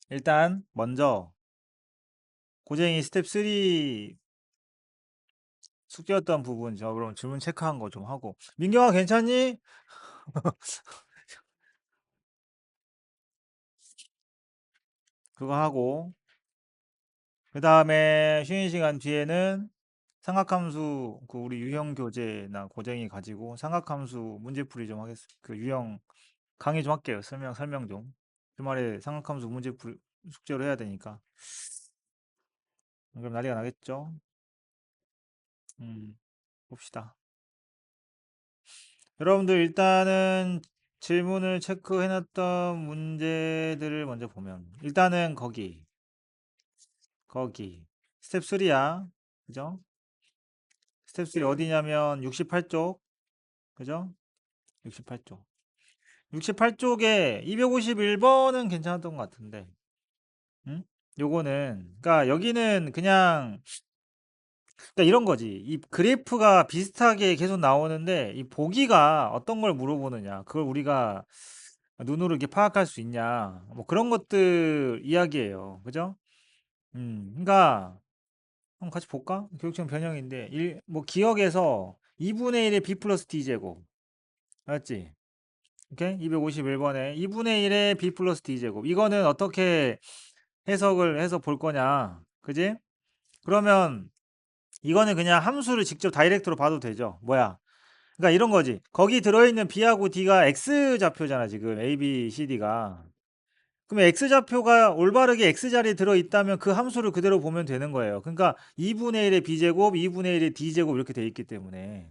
일단 먼저 고쟁이 스텝 3 숙제였던 부분 저 그럼 질문 체크한 거 좀 하고 민경아 괜찮니? 그거 하고 그 다음에 쉬는 시간 뒤에는 삼각함수 그 우리 유형 교재나 고쟁이 가지고 삼각함수 문제풀이 좀 하겠습니다. 그 유형 강의 좀 할게요. 설명 좀. 주말에 삼각함수 문제풀이 숙제로 해야 되니까. 그럼 난리가 나겠죠? 봅시다. 여러분들 일단은 질문을 체크해놨던 문제들을 먼저 보면 일단은 거기 스텝 3야. 그죠? 스텝 3 어디냐면 68쪽. 그죠? 68쪽. 68쪽에 251번은 괜찮았던 것 같은데. 응? 요거는 그러니까 여기는 그냥 그러니까 이런 거지. 이 그래프가 비슷하게 계속 나오는데 이 보기가 어떤 걸 물어보느냐. 그걸 우리가 눈으로 이렇게 파악할 수 있냐. 뭐 그런 것들 이야기예요. 그죠? 그러니까 한번 같이 볼까? 교육청 변형인데 뭐 기억에서 2분의 1의 b 플러스 d 제곱. 알았지? 오케이? 251번에 2분의 1의 b 플러스 d 제곱. 이거는 어떻게 해석을 해서 볼 거냐. 그지? 그러면 이거는 그냥 함수를 직접 다이렉트로 봐도 되죠. 뭐야? 그러니까 이런 거지. 거기 들어있는 b하고 d가 x좌표잖아, 지금. a, b, c, d가. 그러면 x좌표가 올바르게 x자리에 들어있다면 그 함수를 그대로 보면 되는 거예요. 그러니까 2분의 1의 b제곱, 2분의 1의 d제곱 이렇게 돼 있기 때문에.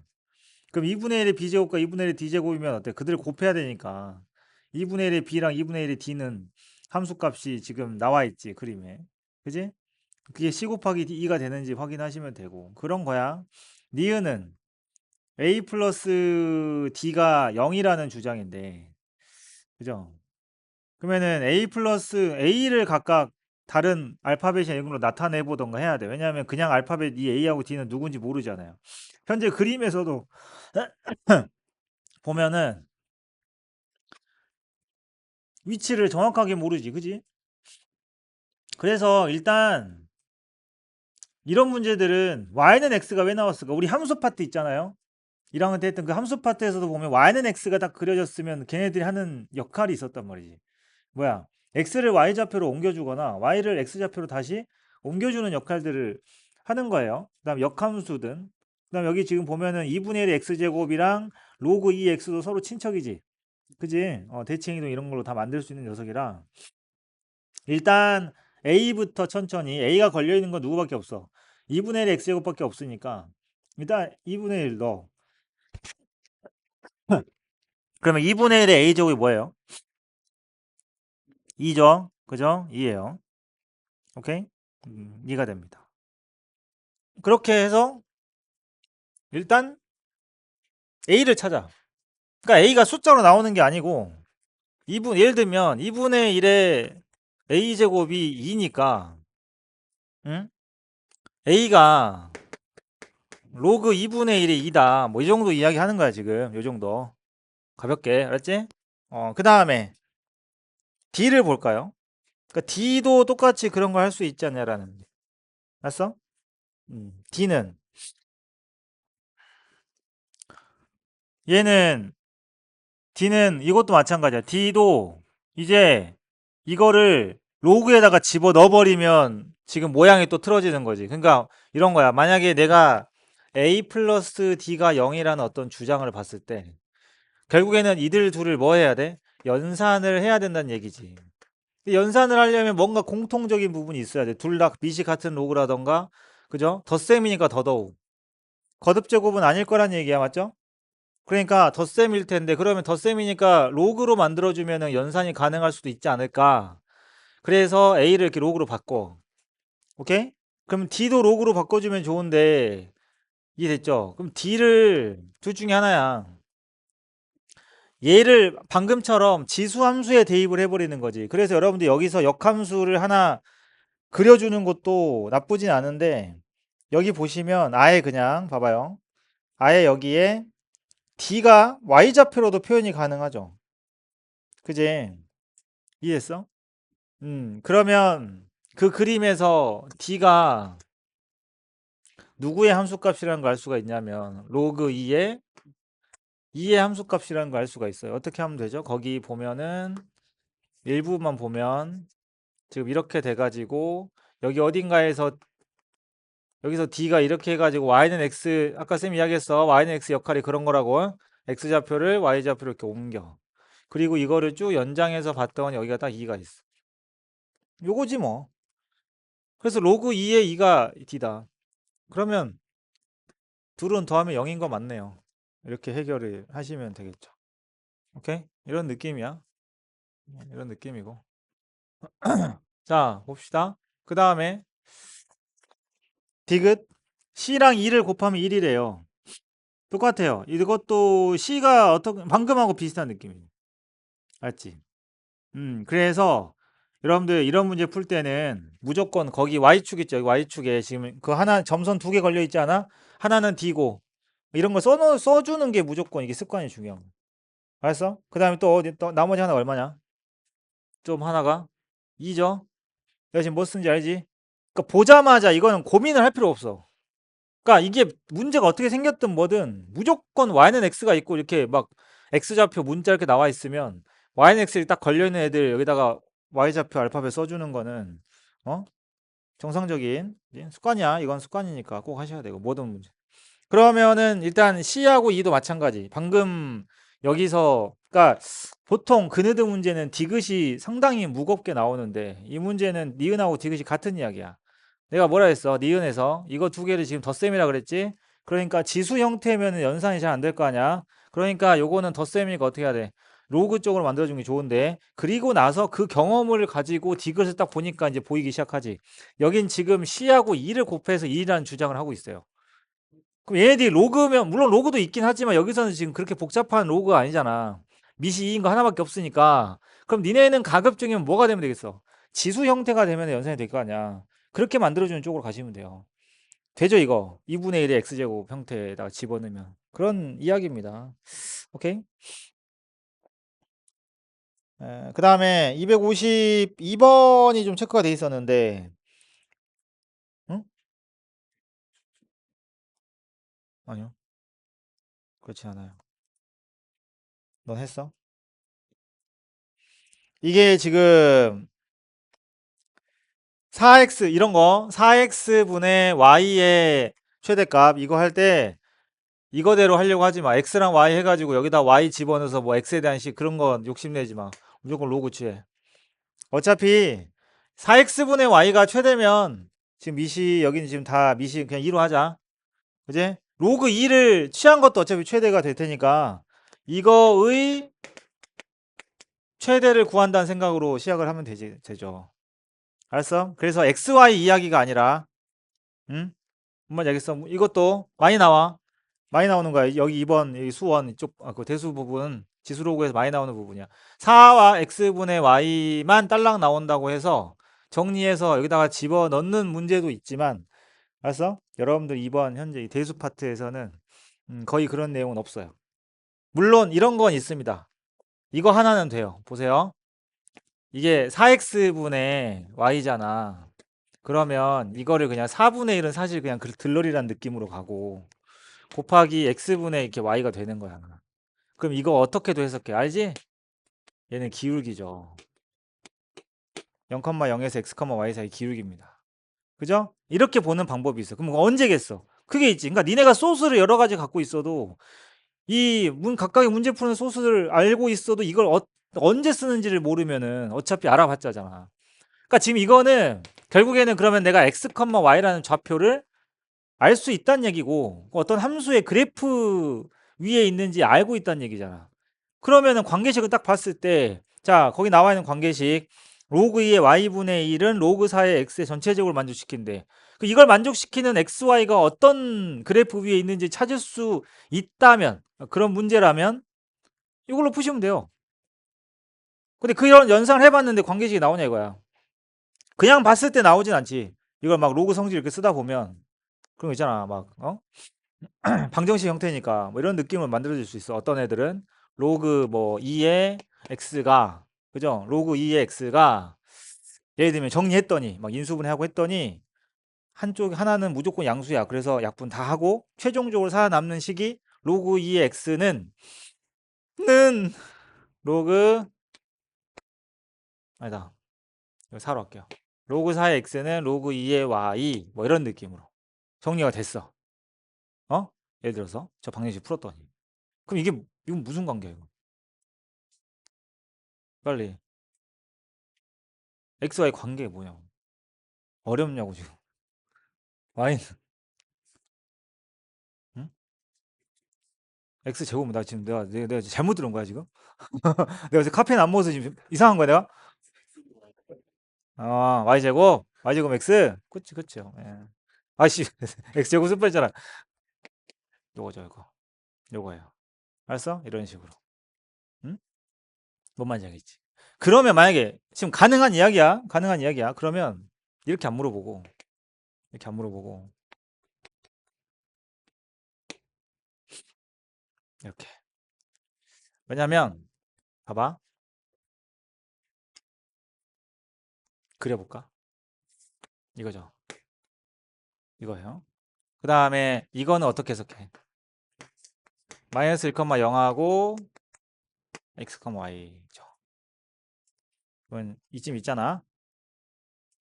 그럼 2분의 1의 b제곱과 2분의 1의 d제곱이면 어때? 그들을 곱해야 되니까. 2분의 1의 b랑 2분의 1의 d는 함수값이 지금 나와 있지, 그림에. 그지? 그게 c 곱하기 2가 되는지 확인하시면 되고. 그런 거야. 니은은 a 플러스 d가 0이라는 주장인데. 그죠? 그러면은 a 플러스 a를 각각 다른 알파벳이나 이런 걸로 나타내 보던가 해야 돼. 왜냐하면 그냥 알파벳 이 a하고 d는 누군지 모르잖아요. 현재 그림에서도 보면은 위치를 정확하게 모르지, 그지? 그래서 일단 이런 문제들은 y는 x가 왜 나왔을까? 우리 함수 파트 있잖아요. 1학년 때 했던 그 함수 파트에서도 보면 y는 x가 딱 그려졌으면 걔네들이 하는 역할이 있었단 말이지. 뭐야? x를 y좌표로 옮겨주거나 y를 x좌표로 다시 옮겨주는 역할들을 하는 거예요. 그다음 역함수든. 그다음 여기 지금 보면은 2분의 1 x제곱이랑 로그 2x도 서로 친척이지. 그지? 대칭이동 이런 걸로 다 만들 수 있는 녀석이라 일단 a부터 천천히 a가 걸려 있는 건 누구밖에 없어. 2분의 1 x제곱밖에 없으니까 일단 2분의 1 넣어. 그러면 2분의 1의 a제곱이 뭐예요? 2죠. 그죠? 2예요. 오케이? 2가 됩니다. 그렇게 해서 일단 a를 찾아. 그러니까 a가 숫자로 나오는 게 아니고 예를 들면 2분의 1의 a제곱이 2니까 응? a가 로그 2분의 1이 2다. 뭐 이 정도 이야기 하는 거야 지금. 요 정도. 가볍게. 알았지? 그 다음에 d를 볼까요? 그러니까 d도 똑같이 그런 걸 할 수 있지 않냐라는. 알았어? d는 얘는 d는 이것도 마찬가지야. d도 이제 이거를 로그에다가 집어 넣어버리면 지금 모양이 또 틀어지는 거지. 그러니까 이런 거야. 만약에 내가 a 플러스 d가 0이라는 어떤 주장을 봤을 때 결국에는 이들 둘을 뭐 해야 돼? 연산을 해야 된다는 얘기지. 연산을 하려면 뭔가 공통적인 부분이 있어야 돼. 둘 다 밑이 같은 로그라던가 그죠? 덧셈이니까 더더욱. 거듭제곱은 아닐 거란 얘기야. 맞죠? 그러니까 덧셈일 텐데 그러면 덧셈이니까 로그로 만들어주면 연산이 가능할 수도 있지 않을까. 그래서 A를 이렇게 로그로 바꿔. 오케이? 그럼 D도 로그로 바꿔주면 좋은데 이해됐죠? 그럼 D를 둘 중에 하나야. 얘를 방금처럼 지수함수에 대입을 해버리는 거지. 그래서 여러분들 여기서 역함수를 하나 그려주는 것도 나쁘진 않은데 여기 보시면 아예 그냥 봐봐요. 아예 여기에 D가 Y좌표로도 표현이 가능하죠. 그지? 이해했어? 그러면 그 그림에서 D가 누구의 함수값이라는 걸 알 수가 있냐면 로그 2의 함수값이라는 걸 알 수가 있어요. 어떻게 하면 되죠? 거기 보면은 일부만 보면 지금 이렇게 돼가지고 여기 어딘가에서 여기서 D가 이렇게 해가지고 Y는 X 아까 쌤 이야기했어. Y는 X 역할이 그런 거라고. X좌표를 Y좌표로 이렇게 옮겨. 그리고 이거를 쭉 연장해서 봤더니 여기가 딱 2가 있어. 요거지 뭐. 그래서 로그 2의 2가 D다. 그러면 둘은 더하면 0인 거 맞네요. 이렇게 해결을 하시면 되겠죠. 오케이? 이런 느낌이야. 이런 느낌이고. 자, 봅시다. 그 다음에 디귿 C랑 2를 곱하면 1이래요. 똑같아요. 이것도 C가 어떻게 방금하고 비슷한 느낌이에요. 알지? 그래서 여러분들 이런 문제 풀 때는 무조건 거기 Y축 있죠. 여기 Y축에 지금 그 하나 점선 두 개 걸려 있지 않아? 하나는 D고 이런 거 써주는 게 무조건 이게 습관이 중요한 거야. 알았어? 그 다음에 또 어디 또 나머지 하나 얼마냐? 좀 하나가 2죠? 내가 지금 뭐 쓰는지 알지? 그러니까 보자마자 이거는 고민을 할 필요 없어. 그러니까 이게 문제가 어떻게 생겼든 뭐든 무조건 y는 x가 있고 이렇게 막 x좌표 문자 이렇게 나와 있으면 y는 x에 딱 걸려 있는 애들 여기다가 y좌표 알파벳 써주는 거는 어? 정상적인 습관이야. 이건 습관이니까 꼭 하셔야 되고 모든 문제. 그러면은 일단 C하고 E도 마찬가지. 방금 여기서 그러니까 보통 그네드 문제는 디귿이 상당히 무겁게 나오는데 이 문제는 니은하고 디귿이 같은 이야기야. 내가 뭐라 했어? 니은에서 이거 두 개를 지금 덧셈이라 그랬지? 그러니까 지수 형태면 연산이 잘 안 될 거 아니야? 그러니까 요거는 덧셈이니까 어떻게 해야 돼? 로그 쪽으로 만들어주는 게 좋은데 그리고 나서 그 경험을 가지고 디귿을 딱 보니까 이제 보이기 시작하지. 여긴 지금 C하고 E를 곱해서 1이라는 주장을 하고 있어요. 그럼 얘네들이 로그면 물론 로그도 있긴 하지만 여기서는 지금 그렇게 복잡한 로그가 아니잖아. 미시 2인 거 하나밖에 없으니까. 그럼 니네는 가급적이면 뭐가 되면 되겠어? 지수 형태가 되면 연산이 될 거 아니야. 그렇게 만들어주는 쪽으로 가시면 돼요. 되죠 이거? 2분의 1의 x제곱 형태에다가 집어넣으면. 그런 이야기입니다. 오케이? 그 다음에 252번이 좀 체크가 돼 있었는데 응? 아니요. 그렇지 않아요. 넌 했어? 이게 지금 4x 이런 거 4x분의 y의 최대값 이거 할 때 이거대로 하려고 하지 마. x랑 y 해가지고 여기다 y 집어넣어서 뭐 x에 대한 식 그런 거 욕심내지 마. 무조건 로그 취해. 어차피 4x분의 y가 최대면 지금 미시 여기는 지금 다 미시 그냥 2로 하자. 그지? 로그 2를 취한 것도 어차피 최대가 될 테니까 이거의 최대를 구한다는 생각으로 시작을 하면 되죠. 알았어? 그래서 xy 이야기가 아니라 응? 뭔 알겠어? 이것도 많이 나와. 많이 나오는 거야. 여기 2번 여기 수원 이쪽 그 대수 부분 지수로그에서 많이 나오는 부분이야. 4와 x분의 y만 딸랑 나온다고 해서 정리해서 여기다가 집어넣는 문제도 있지만 알았어? 여러분들 이번 현재 이 대수 파트에서는 거의 그런 내용은 없어요. 물론 이런 건 있습니다. 이거 하나는 돼요. 보세요. 이게 4x분의 y잖아. 그러면 이거를 그냥 4분의 1은 사실 그냥 들러리란 느낌으로 가고 곱하기 x분의 이렇게 y가 되는 거야. 그럼 이거 어떻게도 해석해? 알지? 얘는 기울기죠. 0,0에서 x, y 사이 기울기입니다. 그죠? 이렇게 보는 방법이 있어. 그럼 언제겠어? 그게 있지. 그러니까 니네가 소스를 여러 가지 갖고 있어도 각각의 문제 푸는 소스를 알고 있어도 이걸 언제 쓰는지를 모르면은 어차피 알아봤자잖아. 그러니까 지금 이거는 결국에는 그러면 내가 x, y라는 좌표를 알 수 있다는 얘기고 어떤 함수의 그래프 위에 있는지 알고 있다는 얘기잖아. 그러면은 관계식을 딱 봤을 때 자 거기 나와 있는 관계식 로그 2의 y분의 1은 로그 4의 x의 전체적으로 만족시킨대. 이걸 만족시키는 xy가 어떤 그래프 위에 있는지 찾을 수 있다면 그런 문제라면 이걸로 푸시면 돼요. 근데 그런 연상을 해봤는데 관계식이 나오냐 이거야. 그냥 봤을 때 나오진 않지. 이걸 막 로그 성질 이렇게 쓰다 보면 그런 거 있잖아. 막 방정식 형태니까 뭐 이런 느낌을 만들어줄 수 있어. 어떤 애들은 로그 뭐 2의 x가 그죠? 로그 2의 x가 예를 들면 정리했더니 막 인수분해하고 했더니 한쪽 하나는 무조건 양수야. 그래서 약분 다 하고 최종적으로 살아남는 식이 로그 2의 x는 로그 아니다. 이거 4로 할게요. 로그 4의 x는 로그 2의 y 뭐 이런 느낌으로 정리가 됐어. 어? 예를 들어서 저 방정식 풀었더니 그럼 이건 무슨 관계야 이거? 빨리 x, y 관계 뭐냐? 어렵냐고 지금. y 응? x 제곱은 나 지금 내가 잘못 들은 거야 지금? 내가 지금 카페인 안 먹어서 지금 이상한 거야 내가? 아 y 제곱 x 그치 그치요. 예. 아씨 x 제곱 쓸 뻔했잖아. 요거죠 이거 요거예요. 알았어? 이런 식으로. 응? 뭔 말인지 알겠지? 그러면 만약에 지금 가능한 이야기야. 그러면 이렇게 안 물어보고 이렇게 안 물어보고 이렇게. 왜냐면 봐봐. 그려볼까? 이거죠. 이거예요. 그 다음에 이거는 어떻게 해석해? 마이너스 1,0하고 x, y죠. 그러면 이쯤 있잖아.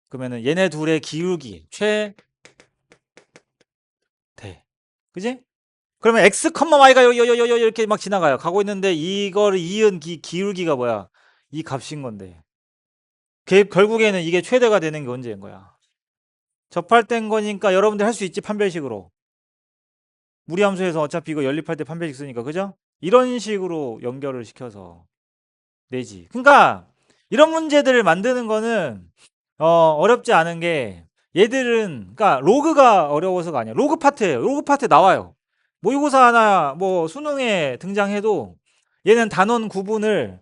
그러면은 얘네 둘의 기울기 최대. 그지? 그러면 x, y가 요 이렇게 막 지나가요. 가고 있는데 이거를 이은 기울기가 뭐야? 이 값인 건데. 결국에는 이게 최대가 되는 게 언제인 거야? 접할된 거니까 여러분들 할 수 있지 판별식으로. 무리함수에서 어차피 이거 연립할 때 판별식 쓰니까 그죠? 이런 식으로 연결을 시켜서 내지. 그러니까 이런 문제들을 만드는 거는 어렵지 않은 게 얘들은 그러니까 로그가 어려워서가 아니야. 로그 파트예요. 로그 파트 나와요. 모의고사 하나 뭐 수능에 등장해도 얘는 단원 구분을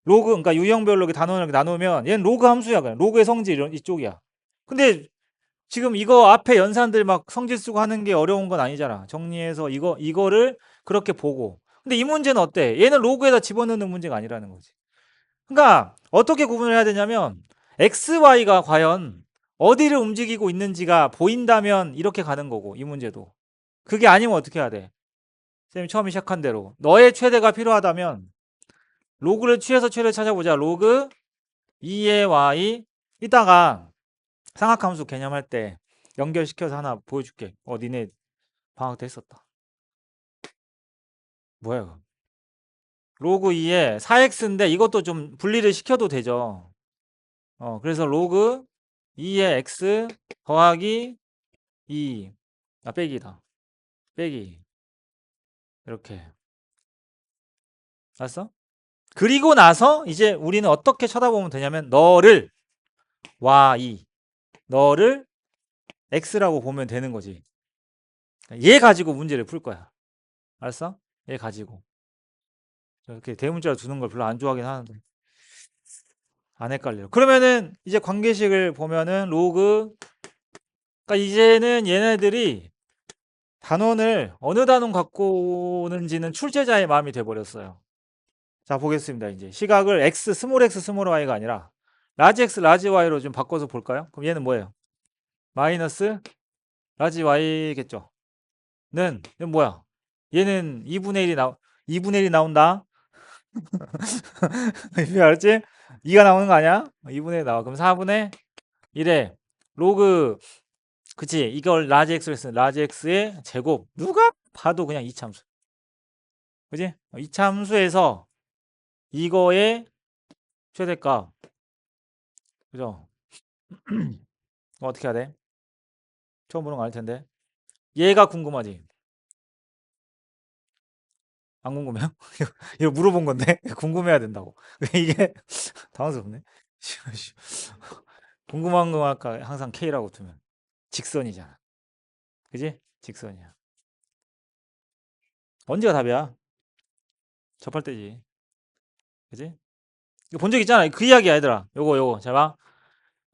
로그 그러니까 유형별로 이렇게 단원을 이렇게 나누면 얘는 로그 함수야. 그냥 로그의 성질 이쪽이야. 근데 지금 이거 앞에 연산들 막 성질 쓰고 하는 게 어려운 건 아니잖아. 정리해서 이거를 그렇게 보고. 근데 이 문제는 어때? 얘는 로그에다 집어넣는 문제가 아니라는 거지. 그러니까 어떻게 구분을 해야 되냐면 x, y가 과연 어디를 움직이고 있는지가 보인다면 이렇게 가는 거고 이 문제도. 그게 아니면 어떻게 해야 돼? 쌤이 처음에 시작한 대로 너의 최대가 필요하다면 로그를 취해서 최대를 찾아보자. 로그 2의 y 이따가 상학함수 개념할 때 연결시켜서 하나 보여줄게. 니네 방학 때 했었다. 뭐야 이거? 로그 2에 4x인데 이것도 좀 분리를 시켜도 되죠. 그래서 로그 2의 x 더하기 2 빼기다. 빼기 이렇게. 알았어? 그리고 나서 이제 우리는 어떻게 쳐다보면 되냐면 너를 x라고 보면 되는 거지. 얘 가지고 문제를 풀 거야. 알았어? 얘 가지고. 이렇게 대문자로 두는 걸 별로 안 좋아하긴 하는데 안 헷갈려. 그러면은 이제 관계식을 보면은 로그 그러니까 이제는 얘네들이 단원을 어느 단원 갖고 오는지는 출제자의 마음이 돼 버렸어요. 자, 보겠습니다. 이제 시각을 x 스몰 y가 아니라 라지 x 라지 y로 좀 바꿔서 볼까요? 그럼 얘는 뭐예요? 마이너스 라지 y겠죠. 얘는 뭐야? 얘는 2분의 1이 나온다. 알았지? 2가 나오는 거 아니야? 2분의 1 나와. 그럼 4분의 1에 로그 그치? 이걸 라지 x로 했으면 라지 x의 제곱. 누가 봐도 그냥 이참수. 그지? 이참수에서 이거의 최대값. 그죠? 어떻게 해야 돼? 처음 보는 거 아닐 텐데. 얘가 궁금하지? 안 궁금해요? 이거 물어본 건데 궁금해야 된다고. 이게 당황스럽네. 궁금한 거 아까 항상 K라고 두면 직선이잖아. 그지? 직선이야. 언제가 답이야? 접할 때지. 그지? 이거 본 적 있잖아. 그 이야기야, 얘들아. 요거. 잘 봐.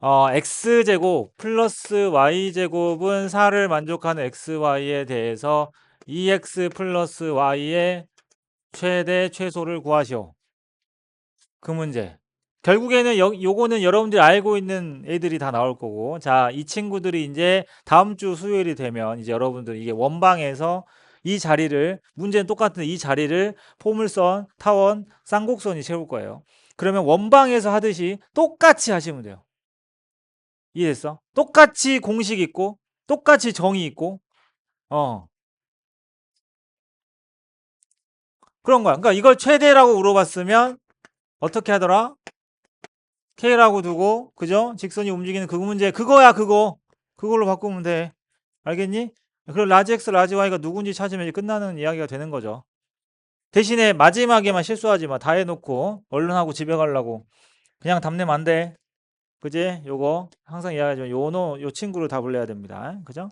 x제곱 플러스 y제곱은 4를 만족하는 xy에 대해서 2x 플러스 y의 최대 최소를 구하시오. 그 문제. 결국에는 요거는 여러분들이 알고 있는 애들이 다 나올 거고, 자, 이 친구들이 이제 다음 주 수요일이 되면 이제 여러분들 이게 원방에서 이 자리를, 문제는 똑같은데 이 자리를 포물선, 타원, 쌍곡선이 채울 거예요. 그러면 원방에서 하듯이 똑같이 하시면 돼요. 이해됐어? 똑같이 공식 있고 똑같이 정의 있고, 어, 그런 거야. 그러니까 이걸 최대라고 물어봤으면 어떻게 하더라? K라고 두고, 그죠? 직선이 움직이는 그 문제, 그거야, 그거. 그걸로 바꾸면 돼. 알겠니? 그럼 라지 X, 라지 Y가 누군지 찾으면 이제 끝나는 이야기가 되는 거죠. 대신에 마지막에만 실수하지 마. 다 해놓고, 얼른 하고 집에 가려고. 그냥 답내면 안 돼. 그지? 요거, 항상 이야기하지만, 요 친구를 다 불러야 됩니다. 그죠?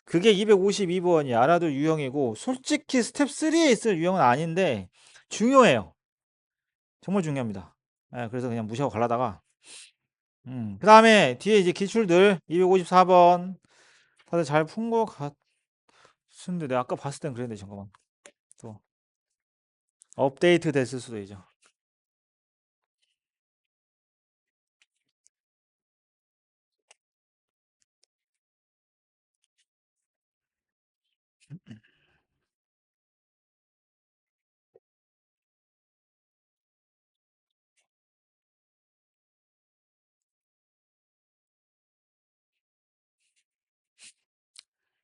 그게 252번이 알아둘 유형이고, 솔직히 스텝 3에 있을 유형은 아닌데, 중요해요. 정말 중요합니다. 예, 그래서 그냥 무시하고 가려다가, 그 다음에 뒤에 이제 기출들 254번 다들 잘 푼 거 같은데 내가 아까 봤을 땐 그랬는데 잠깐만 또 업데이트 됐을 수도 있죠.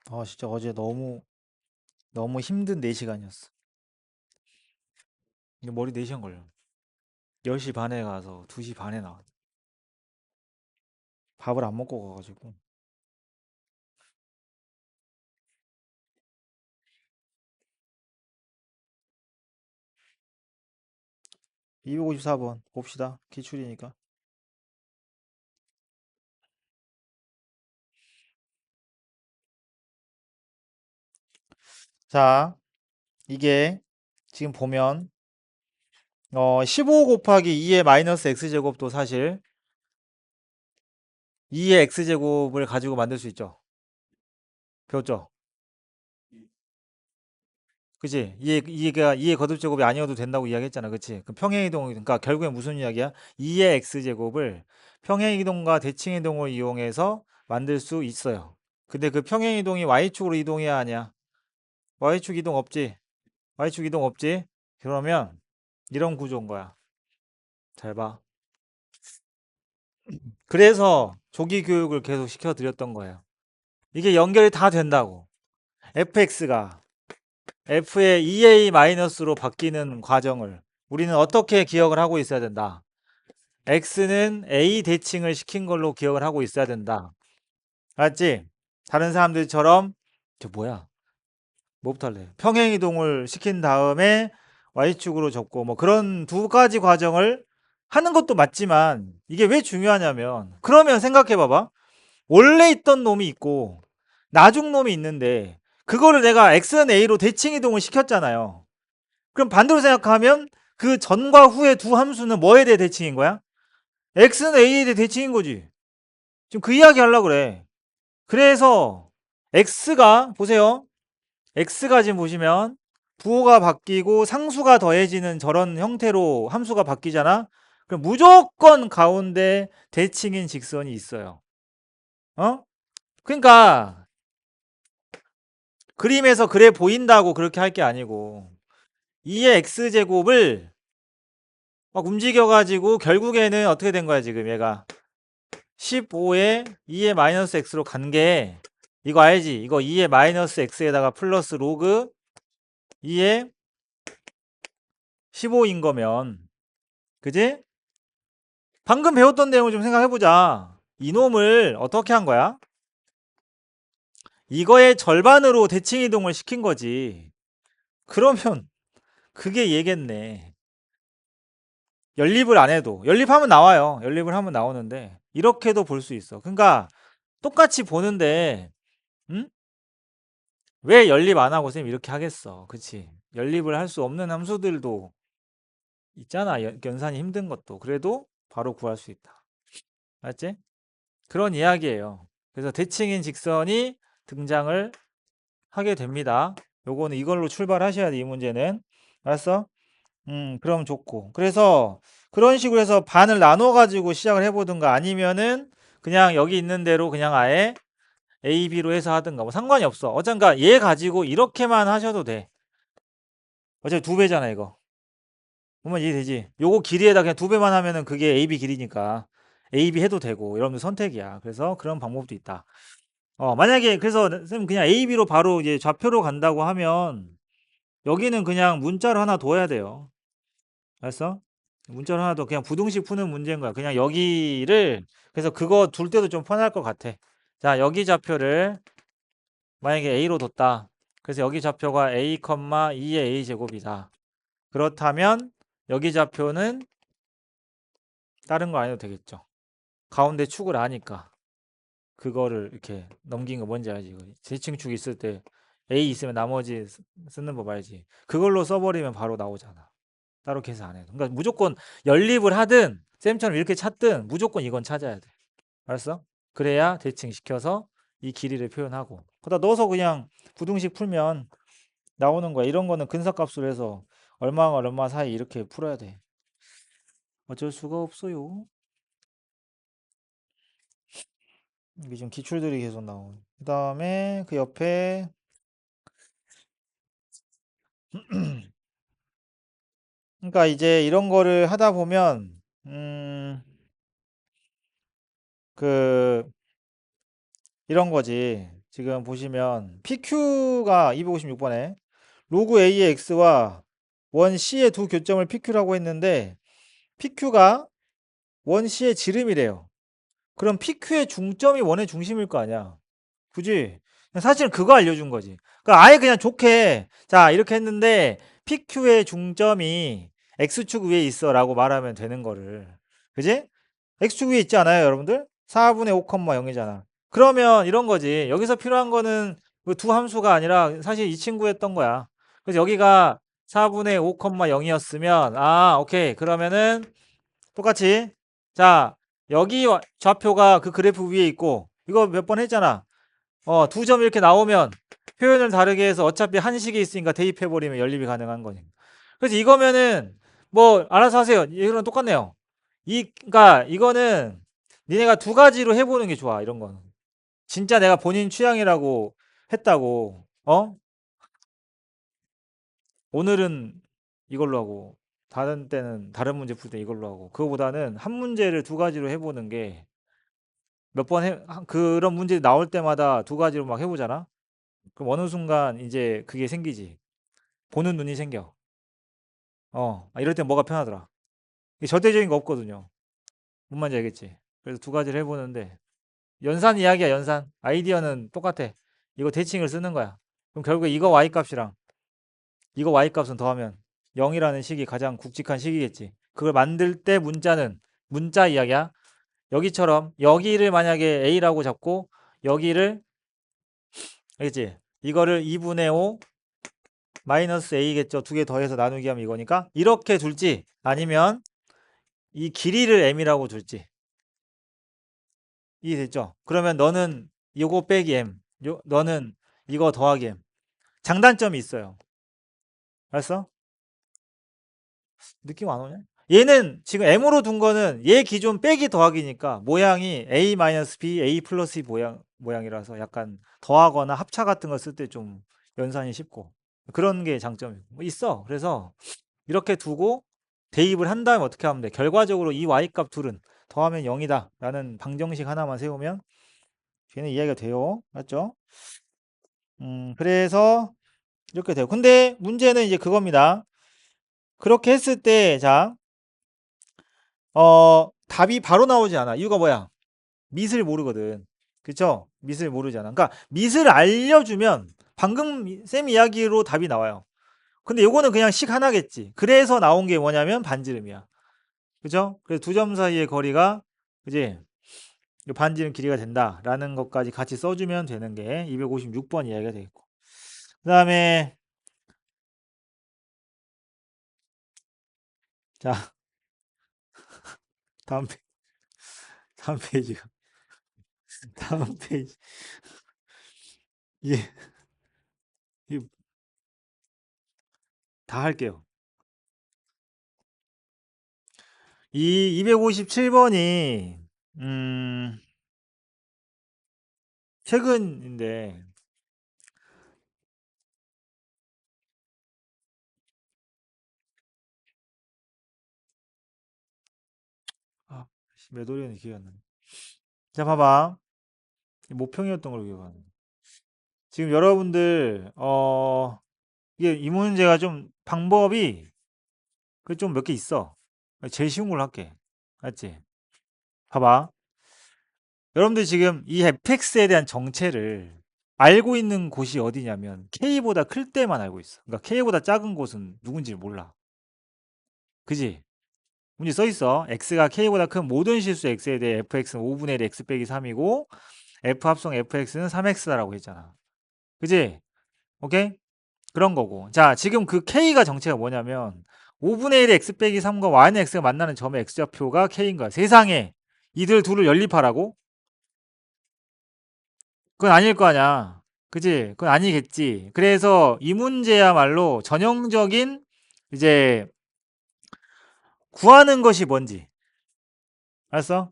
아 진짜 어제 너무 힘든 4시간이었어. 이게 머리 4시간 걸려. 10시 반에 가서 2시 반에 나와. 밥을 안 먹고 가가지고 254번 봅시다. 기출이니까. 자, 이게 지금 보면 15 곱하기 2의 마이너스 x제곱도 사실 2의 x제곱을 가지고 만들 수 있죠. 배웠죠? 그치? 이의 거듭제곱이 아니어도 된다고 이야기했잖아. 그치? 그 평행이동, 그러니까 결국엔 무슨 이야기야? 2의 x제곱을 평행이동과 대칭이동을 이용해서 만들 수 있어요. 근데 그 평행이동이 y축으로 이동해야 하냐? y축 이동 없지? y축 이동 없지? 그러면 이런 구조인 거야. 잘 봐. 그래서 조기 교육을 계속 시켜드렸던 거예요. 이게 연결이 다 된다고. fx가 f의 2a-로 바뀌는 과정을 우리는 어떻게 기억을 하고 있어야 된다. x는 a 대칭을 시킨 걸로 기억을 하고 있어야 된다. 알았지? 다른 사람들처럼 저 뭐야? 뭐부터 할래? 평행이동을 시킨 다음에 y축으로 접고 뭐 그런 두 가지 과정을 하는 것도 맞지만 이게 왜 중요하냐면 그러면 생각해 봐봐. 원래 있던 놈이 있고 나중 놈이 있는데 그거를 내가 x는 a로 대칭 이동을 시켰잖아요. 그럼 반대로 생각하면 그 전과 후의 두 함수는 뭐에 대해 대칭인 거야? x는 a에 대해 대칭인 거지. 지금 그 이야기 하려고 그래. 그래서 x가 보세요. x가 지금 보시면 부호가 바뀌고 상수가 더해지는 저런 형태로 함수가 바뀌잖아. 그럼 무조건 가운데 대칭인 직선이 있어요. 어? 그러니까 그림에서 그래 보인다고 그렇게 할 게 아니고 2의 x제곱을 막 움직여가지고 결국에는 어떻게 된 거야 지금 얘가 15에 2의 마이너스 x로 간 게 이거 알지? 이거 2의 마이너스 x에다가 플러스 로그 2의 15인 거면 그지? 방금 배웠던 내용을 좀 생각해보자. 이놈을 어떻게 한 거야? 이거의 절반으로 대칭 이동을 시킨 거지. 그러면 그게 얘겠네. 연립을 안 해도 연립하면 나와요. 연립을 하면 나오는데 이렇게도 볼 수 있어. 그러니까 똑같이 보는데 응? 왜 연립 안 하고 쌤 이렇게 하겠어. 그치? 연립을 할 수 없는 함수들도 있잖아. 연산이 힘든 것도. 그래도 바로 구할 수 있다. 맞지? 그런 이야기예요. 그래서 대칭인 직선이 등장을 하게 됩니다. 요거는 이걸로 출발하셔야 돼, 이 문제는. 알았어? 그럼 좋고. 그래서 그런 식으로 해서 반을 나눠 가지고 시작을 해보든가 아니면은 그냥 여기 있는 대로 그냥 아예 A, B로 해서 하든가 뭐 상관이 없어. 어쩐가 얘 가지고 이렇게만 하셔도 돼. 어차피 두 배잖아 이거. 보면 이해되지? 요거 길이에다 그냥 두 배만 하면은 그게 AB 길이니까 A, B 해도 되고 여러분들 선택이야. 그래서 그런 방법도 있다. 만약에 그래서 선생님 그냥 A, B로 바로 이제 좌표로 간다고 하면 여기는 그냥 문자로 하나 둬야 돼요. 알았어? 문자로 하나 더 그냥 부등식 푸는 문제인 거야. 그냥 여기를 그래서 그거 둘 때도 좀 편할 것 같아. 자, 여기 좌표를 만약에 A로 뒀다. 그래서 여기 좌표가 A, 2의 A 제곱이다. 그렇다면 여기 좌표는 다른 거 안 해도 되겠죠. 가운데 축을 아니까 그거를 이렇게 넘긴 거 뭔지 알지? 이거 대칭 축 있을 때 A 있으면 나머지 쓰는 법 알지? 그걸로 써버리면 바로 나오잖아. 따로 계산 안 해도. 그러니까 무조건 연립을 하든 쌤처럼 이렇게 찾든 무조건 이건 찾아야 돼. 알았어? 그래야 대칭 시켜서 이 길이를 표현하고 거기다 넣어서 그냥 부등식 풀면 나오는 거야. 이런 거는 근사값으로 해서 얼마와 얼마 사이 이렇게 풀어야 돼. 어쩔 수가 없어요. 이게 지금 기출들이 계속 나오고. 그 다음에 그 옆에 그러니까 이제 이런 거를 하다 보면 그 이런 거지. 지금 보시면 PQ가 256번에 로그 A의 X와 원 C의 두 교점을 PQ라고 했는데 PQ가 원 C의 지름이래요. 그럼 PQ의 중점이 원의 중심일 거 아니야. 그지? 사실은 그거 알려준 거지. 그러니까 아예 그냥 좋게 자 이렇게 했는데 PQ의 중점이 X축 위에 있어 라고 말하면 되는 거를. 그지? X축 위에 있지 않아요 여러분들? 4분의 5,0이잖아. 그러면 이런 거지. 여기서 필요한 거는 그 두 함수가 아니라 사실 이 친구 했던 거야. 그래서 여기가 4분의 5,0이었으면 오케이. 그러면은 똑같이 자 여기 좌표가 그 그래프 위에 있고 이거 몇 번 했잖아. 두 점 이렇게 나오면 표현을 다르게 해서 어차피 한식이 있으니까 대입해버리면 연립이 가능한 거니까. 그래서 이거면은 뭐 알아서 하세요. 이거랑 똑같네요. 그러니까 이거는 니네가 두 가지로 해보는 게 좋아. 이런 거는 진짜 내가 본인 취향이라고 했다고 오늘은 이걸로 하고 다른 때는 다른 문제 풀 때 이걸로 하고 그거보다는 한 문제를 두 가지로 해보는 게 몇 번 그런 문제 나올 때마다 두 가지로 막 해보잖아. 그럼 어느 순간 이제 그게 생기지. 보는 눈이 생겨. 이럴 땐 뭐가 편하더라. 이게 절대적인 거 없거든요. 뭔 말인지 알겠지? 그래서 두 가지를 해보는데 연산 이야기야 연산. 아이디어는 똑같아. 이거 대칭을 쓰는 거야. 그럼 결국에 이거 y값이랑 이거 y값은 더하면 0이라는 식이 가장 굵직한 식이겠지. 그걸 만들 때 문자는 문자 이야기야. 여기처럼 여기를 만약에 a라고 잡고 여기를 알겠지? 이거를 2분의 5 마이너스 a겠죠. 두 개 더해서 나누기 하면 이거니까 이렇게 둘지 아니면 이 길이를 m이라고 둘지 이해됐죠? 그러면 너는 이거 빼기 m 너는 이거 더하기 m 장단점이 있어요. 알았어? 느낌 안 오냐? 얘는 지금 m으로 둔 거는 얘 기존 빼기 더하기니까 모양이 a-b a 플러스 모양이라서 약간 더하거나 합차 같은 거 쓸 때 좀 연산이 쉽고 그런 게 장점이 있어. 그래서 이렇게 두고 대입을 한 다음에 어떻게 하면 돼? 결과적으로 이 y값 둘은 더하면 0이다 라는 방정식 하나만 세우면 걔는 이해가 돼요. 맞죠? 그래서 이렇게 돼요. 근데 문제는 이제 그겁니다. 그렇게 했을 때, 자, 답이 바로 나오지 않아. 이유가 뭐야? 밑을 모르거든. 그쵸? 밑을 모르잖아. 그러니까 밑을 알려주면 방금 쌤 이야기로 답이 나와요. 근데 요거는 그냥 식 하나겠지. 그래서 나온 게 뭐냐면 반지름이야. 그죠? 그래서 두 점 사이의 거리가 그지? 요 반지름 길이가 된다라는 것까지 같이 써주면 되는 게 256번 이야기가 되겠고. 그 다음에 자 다음 다음 페이지가 다음 페이지 예, 다 할게요. 이 257번이 최근인데 몇 월이었는지 기억이 안 나네. 자, 봐봐. 모평이었던 걸로 기억하는. 지금 여러분들 이게 이 문제가 좀 방법이 그 좀 몇 개 있어. 제일 쉬운 걸로 할게. 알지? 봐봐. 여러분들 지금 이 fx에 대한 정체를 알고 있는 곳이 어디냐면 k보다 클 때만 알고 있어. 그러니까 k보다 작은 곳은 누군지 몰라. 그지? 문제 써 있어. x가 k보다 큰 모든 실수 x에 대해 fx는 5분의 1 x 빼기 3이고 f 합성 fx는 3x다라고 했잖아. 그지? 오케이? 그런 거고. 자, 지금 그 k가 정체가 뭐냐면 5분의 1의 x 빼기 3과 y는 x가 만나는 점의 x좌표가 k인 거야. 세상에 이들 둘을 연립하라고? 그건 아닐 거 아니야. 그지? 그건 아니겠지. 그래서 이 문제야말로 전형적인 이제 구하는 것이 뭔지. 알았어?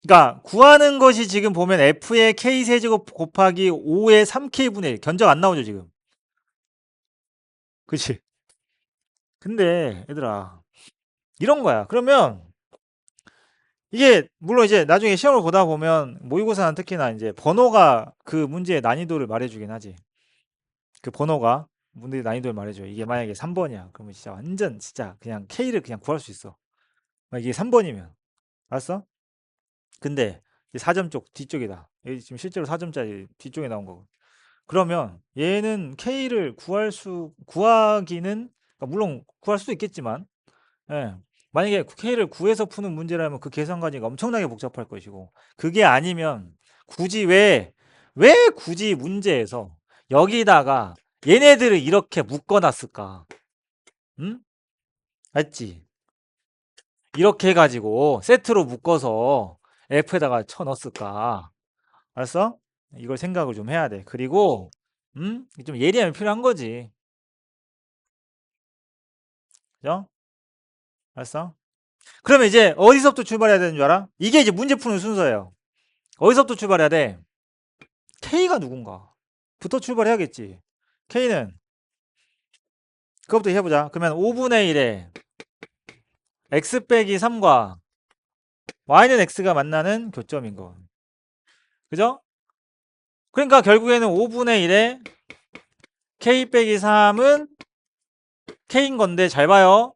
그러니까 구하는 것이 지금 보면 f의 k 세제곱 곱하기 5의 3k분의 1 견적 안 나오죠 지금. 그치? 근데 얘들아 이런 거야. 그러면 이게 물론 이제 나중에 시험을 보다 보면 모의고사는 특히나 이제 번호가 그 문제의 난이도를 말해주긴 하지. 그 번호가 문제의 난이도를 말해줘. 이게 만약에 3번이야. 그러면 진짜 완전 진짜 그냥 K를 그냥 구할 수 있어. 만약 이게 3번이면. 알았어? 근데 4점 쪽 뒤쪽이다. 여기 지금 실제로 4점짜리 뒤쪽에 나온 거고. 그러면 얘는 K를 구하기는 그러니까 물론 구할 수도 있겠지만 예. 만약에 K를 구해서 푸는 문제라면 그 계산 과정이 엄청나게 복잡할 것이고 그게 아니면 굳이 왜 굳이 문제에서 여기다가 얘네들을 이렇게 묶어 놨을까? 응? 알지? 이렇게 해 가지고 세트로 묶어서 F에다가 쳐 넣었을까? 알았어? 이걸 생각을 좀 해야 돼. 그리고 좀 예리함이 필요한 거지. 그죠? 알았어? 그러면 이제 어디서부터 출발해야 되는 줄 알아? 이게 이제 문제 푸는 순서예요. 어디서부터 출발해야 돼? K가 누군가? 부터 출발해야겠지. K는 그것부터 해보자. 그러면 5분의 1에 x 빼기 3과 y는 x가 만나는 교점인 거. 그죠? 그러니까 결국에는 5분의 1에 k 빼기 3은 k인 건데 잘 봐요.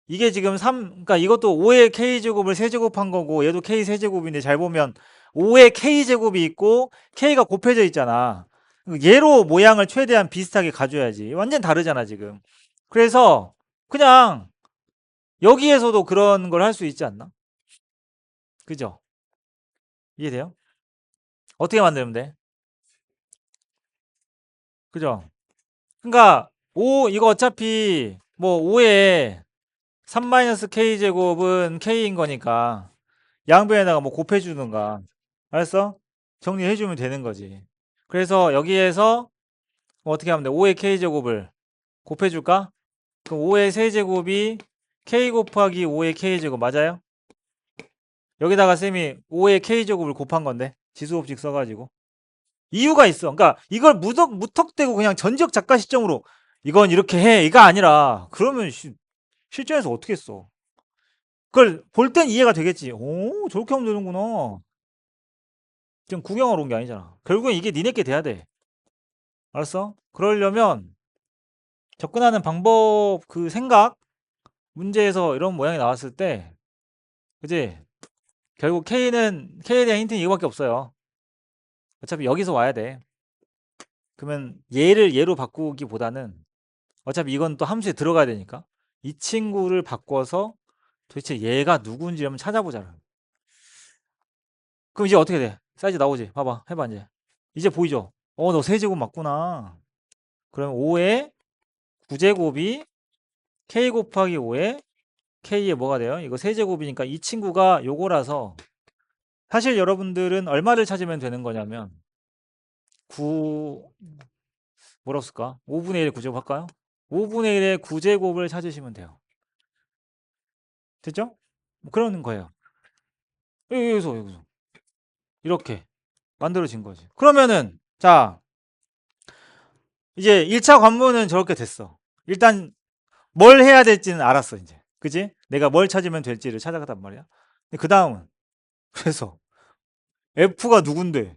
이게 지금 3, 그러니까 이것도 5의 k제곱을 세제곱한 거고 얘도 k 세제곱인데 잘 보면 5의 k제곱이 있고 k가 곱해져 있잖아. 얘로 모양을 최대한 비슷하게 가져야지. 완전 다르잖아 지금. 그래서 그냥 여기에서도 그런 걸 할 수 있지 않나? 그죠? 이해돼요? 어떻게 만들면 돼? 그죠? 그러니까 5 이거 어차피 뭐 5에 3-k 제곱은 k인 거니까 양변에다가 뭐 곱해 주든가. 알았어? 정리해 주면 되는 거지. 그래서 여기에서 뭐 어떻게 하면 돼? 5의 k 제곱을 곱해 줄까? 그럼 5의 세제곱이 k 곱하기 5의 k 제곱 맞아요? 여기다가 쌤이 5의 k 제곱을 곱한 건데 지수법칙 써가지고 이유가 있어. 그러니까 이걸 무턱대고 그냥 전지적 작가 시점으로 이건 이렇게 해 이가 아니라 그러면 실전에서 어떻게 써? 그걸 볼 땐 이해가 되겠지. 오 저렇게 하면 되는구나. 지금 구경하러 온 게 아니잖아. 결국엔 이게 니네께 돼야 돼. 알았어? 그러려면 접근하는 방법 그 생각 문제에서 이런 모양이 나왔을 때 그지? 결국 K에 대한 힌트는 이거밖에 없어요. 어차피 여기서 와야 돼. 그러면 얘를 얘로 바꾸기보다는 어차피 이건 또 함수에 들어가야 되니까 이 친구를 바꿔서 도대체 얘가 누군지 한번 찾아보자. 그럼 이제 어떻게 돼? 사이즈 나오지? 봐봐. 해봐 이제. 이제 보이죠? 너 세제곱 맞구나. 그럼 5의 9제곱이 k 곱하기 5의 k에 뭐가 돼요? 이거 세제곱이니까 이 친구가 요거라서 사실 여러분들은 얼마를 찾으면 되는 거냐면 9 뭐라고 쓸까? 5분의 1의 9제곱 할까요? 5분의 1의 9제곱을 찾으시면 돼요. 됐죠? 뭐 그런 거예요. 여기서 이렇게 만들어진 거지. 그러면은 자 이제 1차 관문은 저렇게 됐어. 일단 뭘 해야 될지는 알았어 이제. 그지? 내가 뭘 찾으면 될지를 찾아갔단 말이야. 그 다음은 그래서 F가 누군데?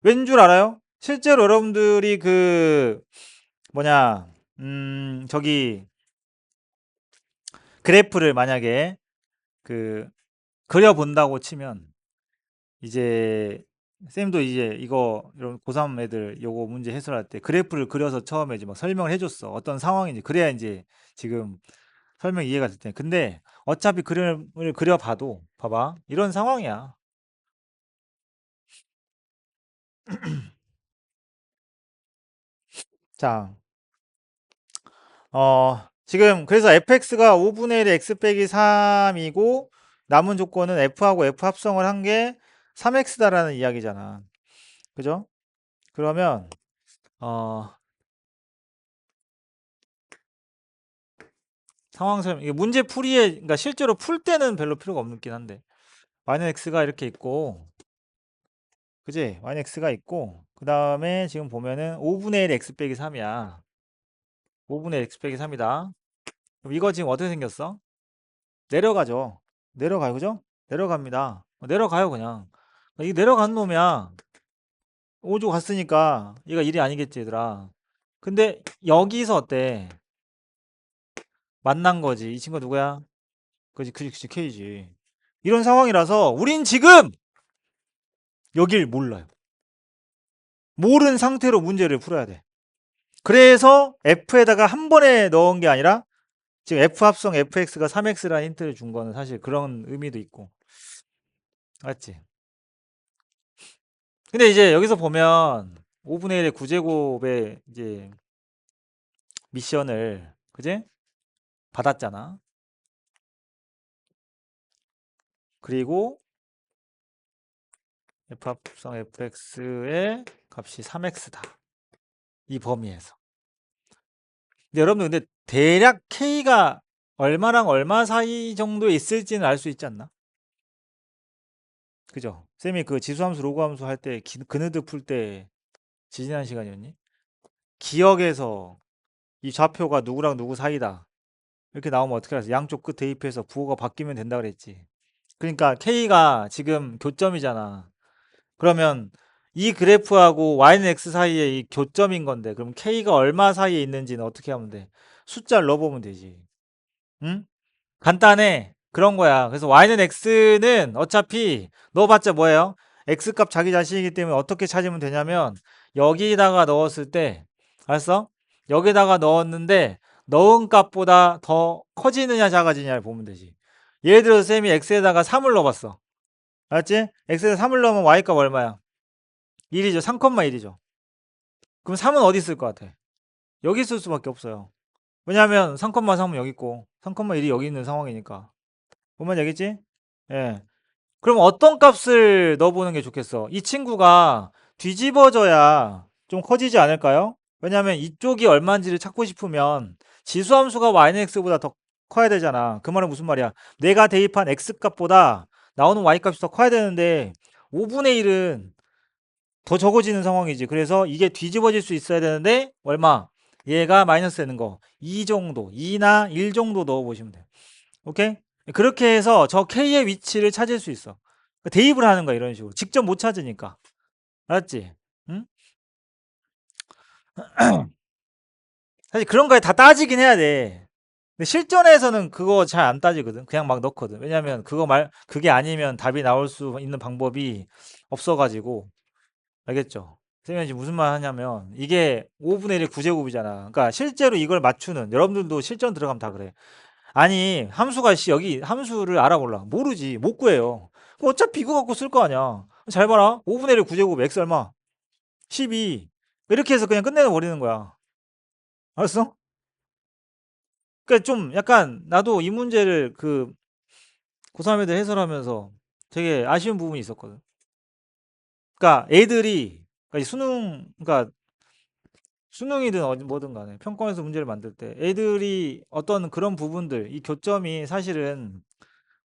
왠 줄 알아요? 실제로 여러분들이 그 뭐냐 저기 그래프를 만약에 그 그려 본다고 치면 이제 쌤도 이제 이거 이런 고3 애들 요거 문제 해설할 때 그래프를 그려서 처음에 이제 막 설명을 해줬어. 어떤 상황인지 그래야 이제 지금 설명 이해가 될 텐데. 근데 어차피 그림을 그려봐도 봐봐 이런 상황이야. 자, 지금 그래서 fx가 5분의 1 x 빼기 3이고 남은 조건은 f하고 f 합성을 한 게 3x다라는 이야기잖아. 그죠? 그러면 어, 상황 설명 이게 문제 풀이에 그러니까 실제로 풀 때는 별로 필요가 없긴 한데 마이너스 x가 이렇게 있고 그지? 마이너스 x가 있고 그 다음에 지금 보면은 5분의 1 x 빼기 3이야. 5분의 x 빼기 3이다. 그럼 이거 지금 어떻게 생겼어? 내려가죠. 내려가요. 그죠? 내려갑니다. 내려가요, 그냥. 이게 내려간 놈이야. 5조 갔으니까 얘가 1이 아니겠지, 얘들아. 근데 여기서 어때? 만난 거지. 이 친구가 누구야? 그지, K지. 이런 상황이라서 우린 지금 여길 몰라요. 모른 상태로 문제를 풀어야 돼. 그래서 F에다가 한 번에 넣은 게 아니라 지금 F 합성 fx가 3x라는 힌트를 준 거는 사실 그런 의미도 있고. 맞지? 근데 이제 여기서 보면 5분의 1의 9제곱의 이제 미션을 그지? 받았잖아. 그리고 f 합성 fx의 값이 3x다. 이 범위에서. 근데 여러분들 근데 대략 k가 얼마랑 얼마 사이 정도에 있을지는 알 수 있지 않나? 그죠? 쌤이 그 지수함수 로그함수 할 때 그느드 풀 때 지지난 시간이었니? 기억에서 이 좌표가 누구랑 누구 사이다. 이렇게 나오면 어떻게 하지? 양쪽 끝 대입해서 부호가 바뀌면 된다 그랬지. 그러니까 K가 지금 교점이잖아. 그러면 이 그래프하고 Y는 X 사이에 이 교점인 건데, 그럼 K가 얼마 사이에 있는지는 어떻게 하면 돼? 숫자를 넣어보면 되지. 응? 간단해. 그런 거야. 그래서 Y는 X는 어차피 넣어봤자 뭐예요? X값 자기 자신이기 때문에 어떻게 찾으면 되냐면, 여기다가 넣었을 때, 알았어? 여기다가 넣었는데, 넣은 값보다 더 커지느냐 작아지냐를 보면 되지. 예를 들어서 쌤이 X에다가 3을 넣어봤어. 알았지? X에다 3을 넣으면 Y값 얼마야? 1이죠. 3,1이죠. 그럼 3은 어디 있을 것 같아? 여기 있을 수밖에 없어요. 왜냐하면 3,3은 여기 있고 3,1이 여기 있는 상황이니까. 뭔 얘기지? 예. 그럼 어떤 값을 넣어보는 게 좋겠어? 이 친구가 뒤집어져야 좀 커지지 않을까요? 왜냐하면 이쪽이 얼마인지를 찾고 싶으면 지수함수가 yx보다 더 커야 되잖아. 그 말은 무슨 말이야? 내가 대입한 x값보다 나오는 y값이 더 커야 되는데 5분의 1은 더 적어지는 상황이지. 그래서 이게 뒤집어질 수 있어야 되는데 얼마? 얘가 마이너스 되는 거. 2 정도, 2나 1 정도 넣어보시면 돼요. 오케이? 그렇게 해서 저 K의 위치를 찾을 수 있어. 그러니까 대입을 하는 거야, 이런 식으로. 직접 못 찾으니까. 알았지? 응? 사실 그런 거에 다 따지긴 해야 돼. 근데 실전에서는 그거 잘 안 따지거든. 그냥 막 넣거든. 왜냐면 그게 아니면 답이 나올 수 있는 방법이 없어가지고. 알겠죠? 선생님이 지금 무슨 말 하냐면 이게 5분의 1의 9제곱이잖아. 그러니까 실제로 이걸 맞추는 여러분들도 실전 들어가면 다 그래. 아니 함수가 여기 함수를 알아볼라. 모르지. 못 구해요. 그럼 어차피 이거 갖고 쓸 거 아니야. 잘 봐라. 5분의 1의 9제곱 x 얼마? 12. 이렇게 해서 그냥 끝내는 버리는 거야. 알았어? 그러니까 좀 약간 나도 이 문제를 그 고3 애들 해설하면서 되게 아쉬운 부분이 있었거든. 그러니까 애들이 그러니까 이 그러니까 수능이든 뭐든 간에 평가원에서 문제를 만들 때 애들이 어떤 그런 부분들 이 교점이 사실은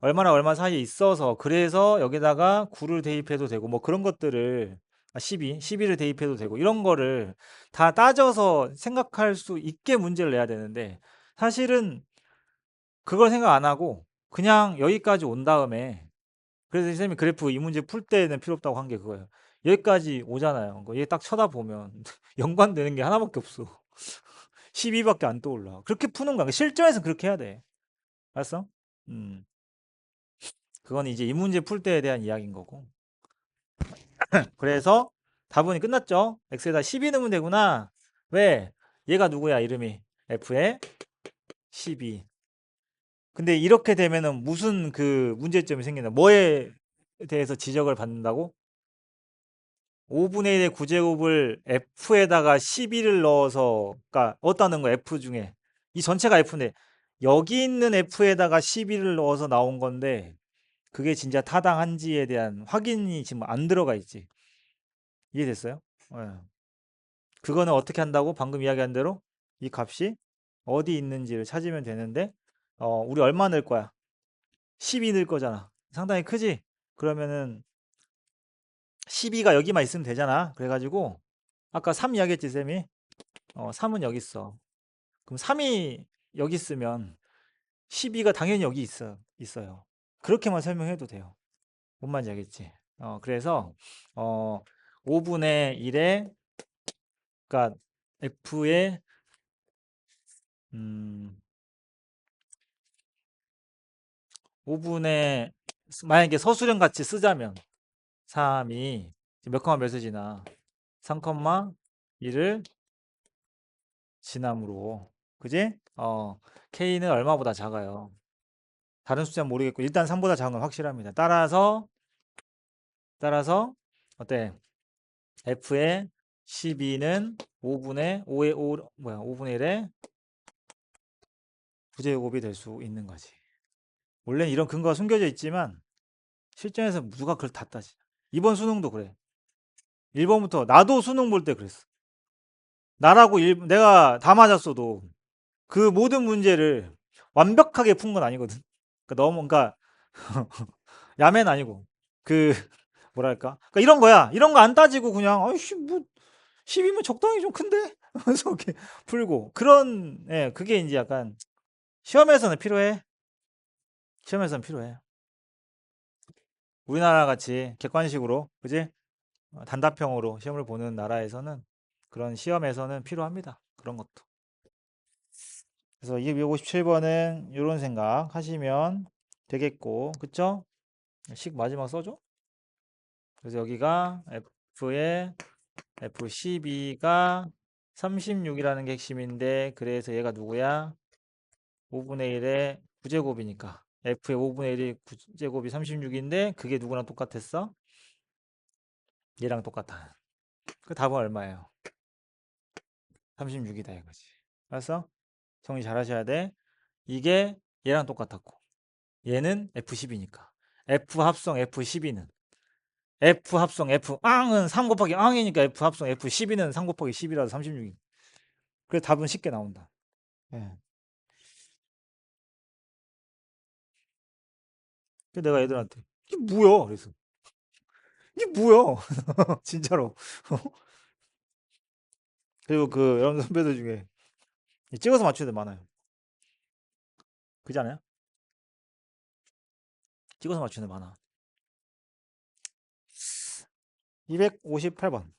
얼마나 얼마 사이에 있어서 그래서 여기다가 9를 대입해도 되고 뭐 그런 것들을 12를 대입해도 되고 이런 거를 다 따져서 생각할 수 있게 문제를 내야 되는데 사실은 그걸 생각 안 하고 그냥 여기까지 온 다음에 그래서 선생님이 그래프 이 문제 풀 때는 필요 없다고 한 게 그거예요. 여기까지 오잖아요. 얘 딱 쳐다보면 연관되는 게 하나밖에 없어. 12밖에 안 떠올라. 그렇게 푸는 거야. 실전에서는 그렇게 해야 돼. 알았어? 음. 그건 이제 이 문제 풀 때에 대한 이야기인 거고. 그래서 답은 끝났죠. x에다 12 넣으면 되구나. 왜? 얘가 누구야? 이름이 f에 12. 근데 이렇게 되면은 무슨 그 문제점이 생긴다. 뭐에 대해서 지적을 받는다고? 5분의 1의 9제곱을 f에다가 12를 넣어서 그러니까 어디다 넣은 거 f 중에 이 전체가 f인데 여기 있는 f에다가 12를 넣어서 나온 건데 그게 진짜 타당한지에 대한 확인이 지금 안 들어가 있지. 이해됐어요? 예. 그거는 어떻게 한다고? 방금 이야기한 대로 이 값이 어디 있는지를 찾으면 되는데 우리 얼마 넣을 거야? 12 넣을 거잖아. 상당히 크지? 그러면은 12가 여기만 있으면 되잖아. 그래가지고 아까 3 이야기했지 쌤이? 3은 여기 있어. 그럼 3이 여기 있으면 12가 당연히 여기 있어요. 그렇게만 설명해도 돼요. 뭔 말인지 알겠지? 그래서 어, 5분의 1에 그러니까 f의 음, 5분의 만약에 서술형 같이 쓰자면 3이 몇 컴마 몇을 지나 3 1을 지남으로 그지? k는 얼마보다 작아요. 다른 숫자는 모르겠고 일단 3보다 작은 건 확실합니다. 따라서 어때? f의 12는 5분의 5의 5 뭐야? 5분의 1의 부제곱이 될 수 있는 거지. 원래는 이런 근거가 숨겨져 있지만 실전에서 누가 그걸 다 따지. 이번 수능도 그래. 1번부터 나도 수능 볼 때 그랬어. 나라고 내가 다 맞았어도 그 모든 문제를 완벽하게 푼 건 아니거든. 그러니까 너무 그러니까 야매는 아니고 그 뭐랄까? 그러니까 이런 거야. 이런 거 안 따지고 그냥 아이씨 뭐 10이면 적당히 좀 큰데? 그래서 이렇게 풀고 그런 그게 이제 약간 시험에서는 필요해. 시험에서는 필요해. 우리나라 같이 객관식으로 그지? 단답형으로 시험을 보는 나라에서는 그런 시험에서는 필요합니다. 그런 것도. 그래서 257번은 이런 생각 하시면 되겠고, 그쵸? 식 마지막 써줘. 그래서 여기가 F의 F12가 36이라는 게 핵심인데, 그래서 얘가 누구야? 5분의 1의 9제곱이니까. F의 5분의 1이 9제곱이 36인데, 그게 누구랑 똑같았어? 얘랑 똑같아. 그 답은 얼마예요? 36이다 이거지. 알았어? 정리 잘 하셔야 돼. 이게 얘랑 똑같았고 얘는 F10이니까 F 합성 F12는 F 합성 F 앙은 3 곱하기 앙이니까 F 합성 F12는 3 곱하기 10이라서 36이. 그래서 답은 쉽게 나온다. 예. 그래서 내가 애들한테 이게 뭐야? 그래서 이게 뭐야? 진짜로. 그리고 그 여러분 선배들 중에 찍어서 맞추는 애 많아요. 그지 않아요? 찍어서 맞추는 애 많아. 258번.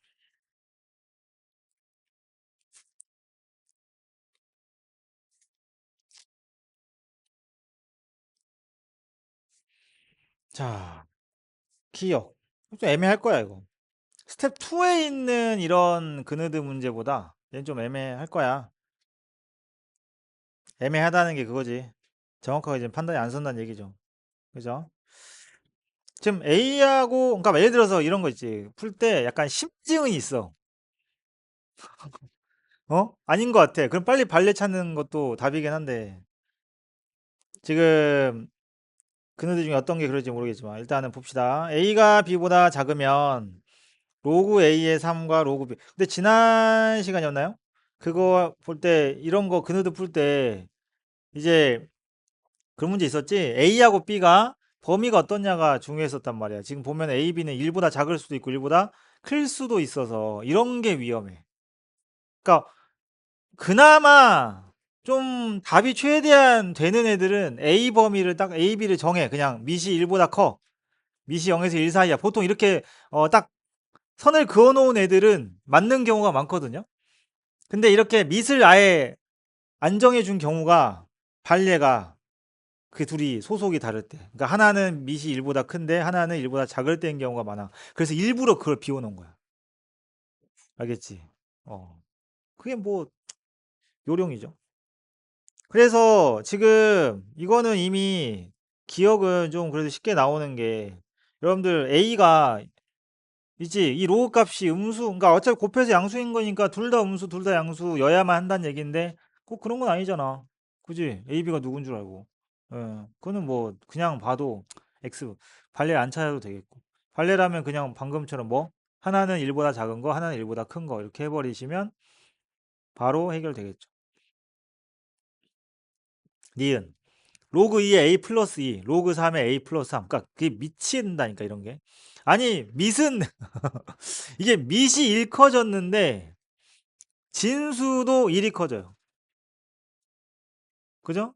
자, 기억. 좀 애매할 거야, 이거. 스텝 2에 있는 이런 그느드 문제보다 얘는 좀 애매할 거야. 애매하다는 게 그거지. 정확하게 지금 판단이 안 선다는 얘기죠. 그죠? 지금 A하고, 그러니까 예를 들어서 이런 거 있지. 풀 때 약간 심증이 있어. 아닌 것 같아. 그럼 빨리 발레 찾는 것도 답이긴 한데. 지금 그느드 중에 어떤 게 그럴지 모르겠지만 일단은 봅시다. A가 B보다 작으면 로그 A의 3과 로그 B. 근데 지난 시간이었나요? 그거 볼 때 이런 거 그느드 풀 때 이제 그런 문제 있었지? A하고 B가 범위가 어떻냐가 중요했었단 말이야. 지금 보면 A, B는 1보다 작을 수도 있고 1보다 클 수도 있어서 이런 게 위험해. 그러니까 그나마 좀 답이 최대한 되는 애들은 A 범위를 딱 A, B를 정해. 그냥 밑이 1보다 커. 밑이 0에서 1 사이야. 보통 이렇게 딱 선을 그어 놓은 애들은 맞는 경우가 많거든요. 근데 이렇게 밑을 아예 안 정해 준 경우가 발례가 그 둘이 소속이 다를 때. 그러니까 하나는 밑이 1보다 큰데 하나는 1보다 작을 때인 경우가 많아. 그래서 일부러 그걸 비워 놓은 거야. 알겠지? 어. 그게 뭐 요령이죠. 그래서 지금 이거는 이미 기억은 좀 그래도 쉽게 나오는 게 여러분들 A가 있지 이 로그 값이 음수 그러니까 어차피 곱해서 양수인 거니까 둘 다 음수 둘 다 양수여야만 한다는 얘기인데 꼭 그런 건 아니잖아. 그지? A, B가 누군 줄 알고. 예. 그거는 뭐 그냥 봐도 X 발레 안 찾아도 되겠고. 발레라면 그냥 방금처럼 뭐 하나는 1보다 작은 거 하나는 1보다 큰 거 이렇게 해버리시면 바로 해결되겠죠. 니은 로그 2에 A 플러스 2 로그 3에 A 플러스 3 그러니까 그게 미친다니까 이런 게. 아니 밑은 이게 밑이 1 커졌는데 진수도 1이 커져요. 그죠?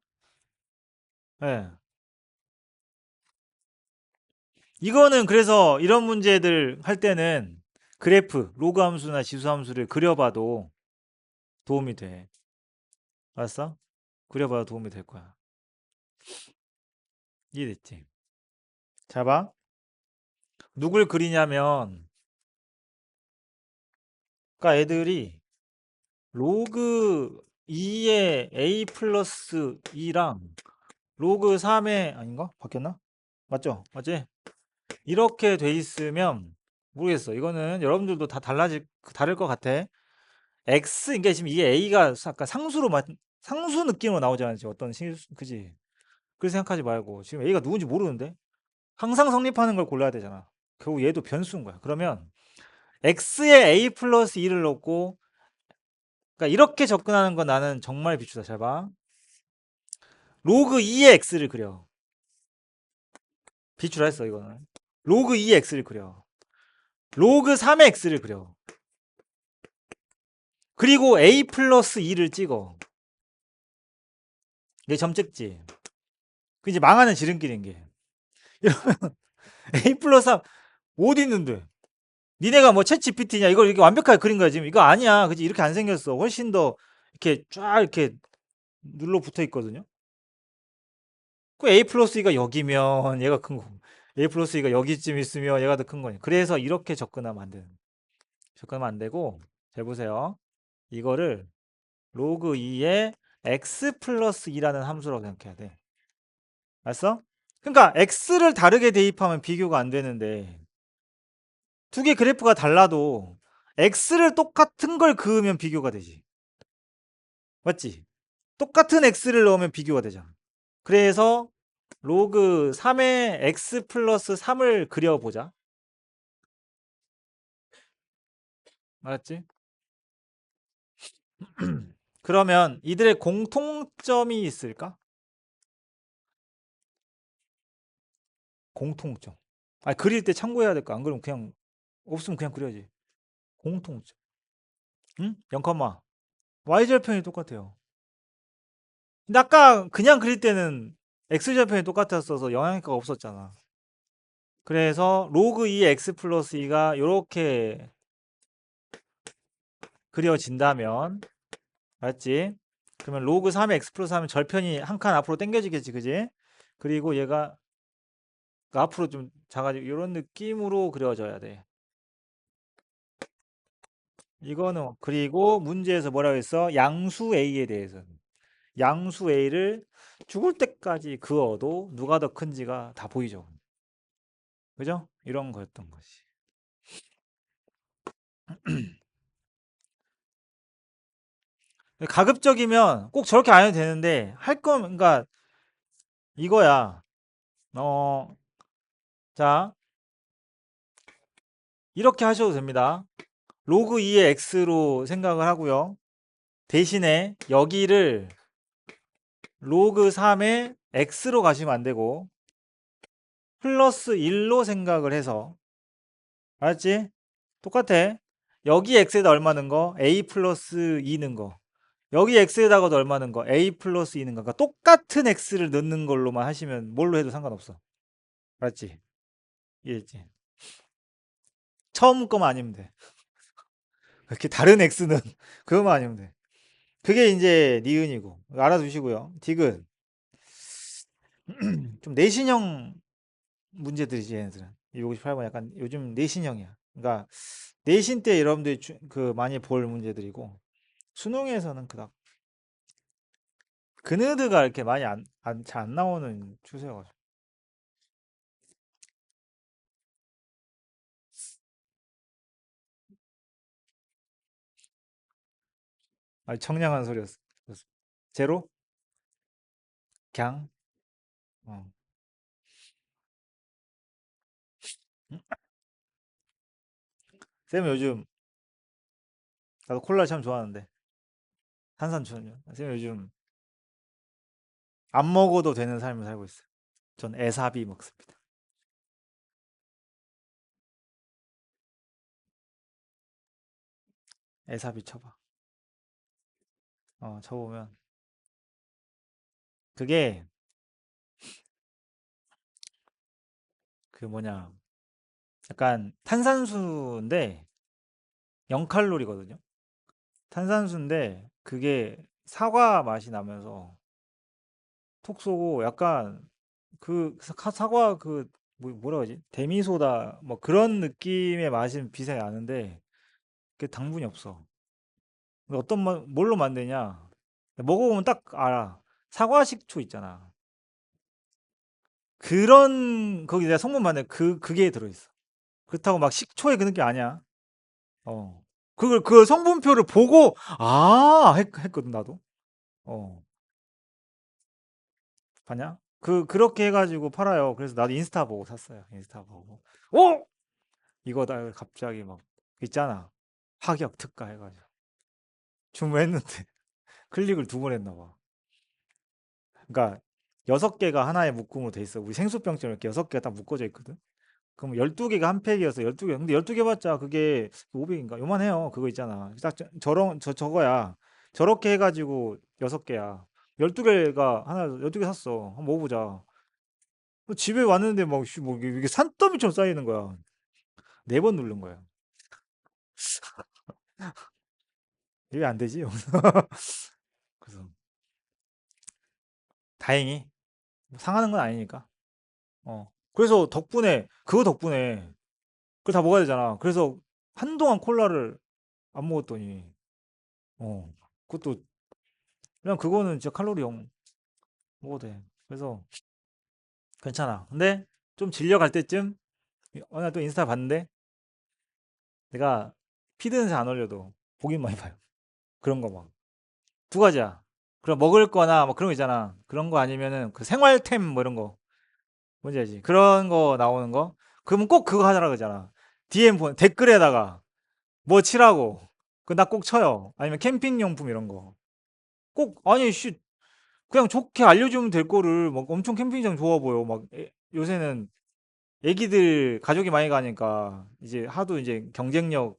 예. 이거는 그래서 이런 문제들 할 때는 그래프, 로그 함수나 지수 함수를 그려봐도 도움이 돼. 알았어? 그려봐도 도움이 될 거야. 이해됐지? 자 봐. 누굴 그리냐면 그러니까 애들이 로그 2의 A 플러스 2랑 로그 3의 아닌가? 바뀌었나? 맞죠? 맞지? 이렇게 돼 있으면 모르겠어. 이거는 여러분들도 다 다를 것 같아. X 그러니까 지금 이게 A가 아까 상수 느낌으로 나오잖아. 지금 어떤 그지? 그렇게 생각하지 말고 지금 A가 누군지 모르는데 항상 성립하는 걸 골라야 되잖아. 결국 얘도 변수인 거야. 그러면 X에 A 플러스 2를 넣고 그러니까 이렇게 접근하는 건 나는 정말 비추다. 잘 봐. 로그 2의 X를 그려. 비추라 했어 이거는. 로그 2의 X를 그려. 로그 3의 X를 그려. 그리고 A 플러스 2를 찍어. 이게 점 찍지. 그 이제 망하는 지름길인 게. A 플러스 3 어디 있는데? 니네가 뭐 챗 GPT냐? 이걸 이렇게 완벽하게 그린 거야 지금. 이거 아니야. 그지? 이렇게 안 생겼어. 훨씬 더 이렇게 쫙 이렇게 눌러 붙어 있거든요. 그 A 플러스 2가 여기면 얘가 큰 거고. A 플러스 2가 여기쯤 있으면 얘가 더 큰 거니. 그래서 이렇게 접근하면 안 되는. 접근하면 안 되고. 잘 보세요. 이거를 로그 2의 x 플러스 2라는 함수라고 생각해야 돼. 알았어? 그러니까 x를 다르게 대입하면 비교가 안 되는데 두 개 그래프가 달라도 x를 똑같은 걸 그으면 비교가 되지. 맞지? 똑같은 x를 넣으면 비교가 되잖아. 그래서 로그 3의 x 플러스 3을 그려보자. 알았지? 그러면 이들의 공통점이 있을까? 공통점. 아 그릴 때 참고해야 될까? 안 그러면 그냥 없으면 그냥 그려야지. 공통점. 응? 0, y절편이 똑같아요. 근데 아까 그냥 그릴 때는 x절편이 똑같았어서 영향가 없었잖아. 그래서 로그 2 x 플러스 2가 이렇게 그려진다면 맞지? 그러면 로그 3의 x 플러스 3은 절편이 한 칸 앞으로 당겨지겠지 그지? 그리고 얘가 앞으로 좀 작아지고 이런 느낌으로 그려져야 돼. 이거는 그리고 문제에서 뭐라고 했어? 양수 a에 대해서 양수 a를 죽을 때까지 그어도 누가 더 큰지가 다 보이죠. 그죠? 이런 거였던 거지. 가급적이면 꼭 저렇게 안 해도 되는데 할 거면 그러니까 이거야. 어, 자 이렇게 하셔도 됩니다. 로그 2의 x로 생각을 하고요. 대신에 여기를 로그 3에 x로 가시면 안 되고 플러스 1로 생각을 해서 알았지? 똑같아. 여기 x에다 얼마 넣은 거? a 플러스 2 넣은 거. 여기 x에다가도 얼마 넣은 거? a 플러스 2 넣은 거. 그러니까 똑같은 x를 넣는 걸로만 하시면 뭘로 해도 상관없어. 알았지? 이해했지? 처음 거만 아니면 돼. 이렇게 다른 x는 그거만 아니면 돼. 그게 이제 니은이고 알아두시고요. 디귿 좀 내신형 문제들이지 얘네들은. 258번 약간 요즘 내신형이야. 그러니까 내신 때 여러분들이 그 많이 볼 문제들이고 수능에서는 그닥 그네드가 이렇게 많이 잘 안 나오는 추세여가지고. 아, 청량한 소리였어. 그래서 제로? 갱? 어. 쌤 요즘 나도 콜라 참 좋아하는데 탄산수는요. 쌤 요즘 안 먹어도 되는 삶을 살고 있어요. 전 에사비 먹습니다. 에사비 쳐봐. 쳐보면 그게 그 뭐냐 약간 탄산수인데 0칼로리거든요. 탄산수인데 그게 사과 맛이 나면서 톡 쏘고 약간 그 사과 그 뭐라 그러지? 데미소다 뭐 그런 느낌의 맛은 비슷하게 나는데 그게 당분이 없어. 근데 어떤 뭘로 만드냐? 먹어보면 딱 알아. 사과 식초 있잖아. 그런 거기 내가 성분 만데 그게 들어있어. 그렇다고 막 식초의 그 느낌 아니야. 어. 그걸 그 성분표를 보고 했거든 나도. 어. 봤냐? 그렇게 해가지고 팔아요. 그래서 나도 인스타 보고 샀어요. 인스타 보고. 어? 이거다. 갑자기 막 있잖아. 파격 특가 해가지고 주문했는데 클릭을 2번 했나 봐. 그러니까 6개가 하나의 묶음으로 돼 있어. 우리 생수병처럼 이렇게 6개가 딱 묶어져 있거든. 그럼 12개가 한 팩이어서 12개. 근데 12개 봤자 그게 500인가? 요만해요. 그거 있잖아. 딱 저런 저거야. 저렇게 해가지고 6개야. 12개가 하나 12개 샀어. 한번 먹어보자. 집에 왔는데 막 뭐 이게 산더미처럼 쌓이는 거야. 4번 누른 거야. 이게 안 되지? 그래서 다행히 상하는 건 아니니까. 그래서 덕분에 그거 덕분에 그거 다 먹어야 되잖아. 그래서 한동안 콜라를 안 먹었더니 그것도 그냥 그거는 진짜 칼로리 0 먹어도 돼. 그래서 괜찮아. 근데 좀 질려갈 때쯤 어느 날 또 인스타 봤는데 내가 피드는 잘 안 올려도 보긴 많이 봐요. 그런 거 막. 두 가지야. 그럼 먹을 거나 뭐 그런 거 있잖아. 그런 거 아니면은 그 생활템 뭐 이런 거. 뭔지 알지? 그런 거 나오는 거. 그러면 꼭 그거 하자라 그러잖아. DM 댓글에다가 뭐 치라고. 그 나 꼭 쳐요. 아니면 캠핑 용품 이런 거. 꼭 아니 씨 그냥 좋게 알려주면 될 거를 막 엄청 캠핑장 좋아 보여. 막 요새는 애기들 가족이 많이 가니까 이제 하도 이제 경쟁력을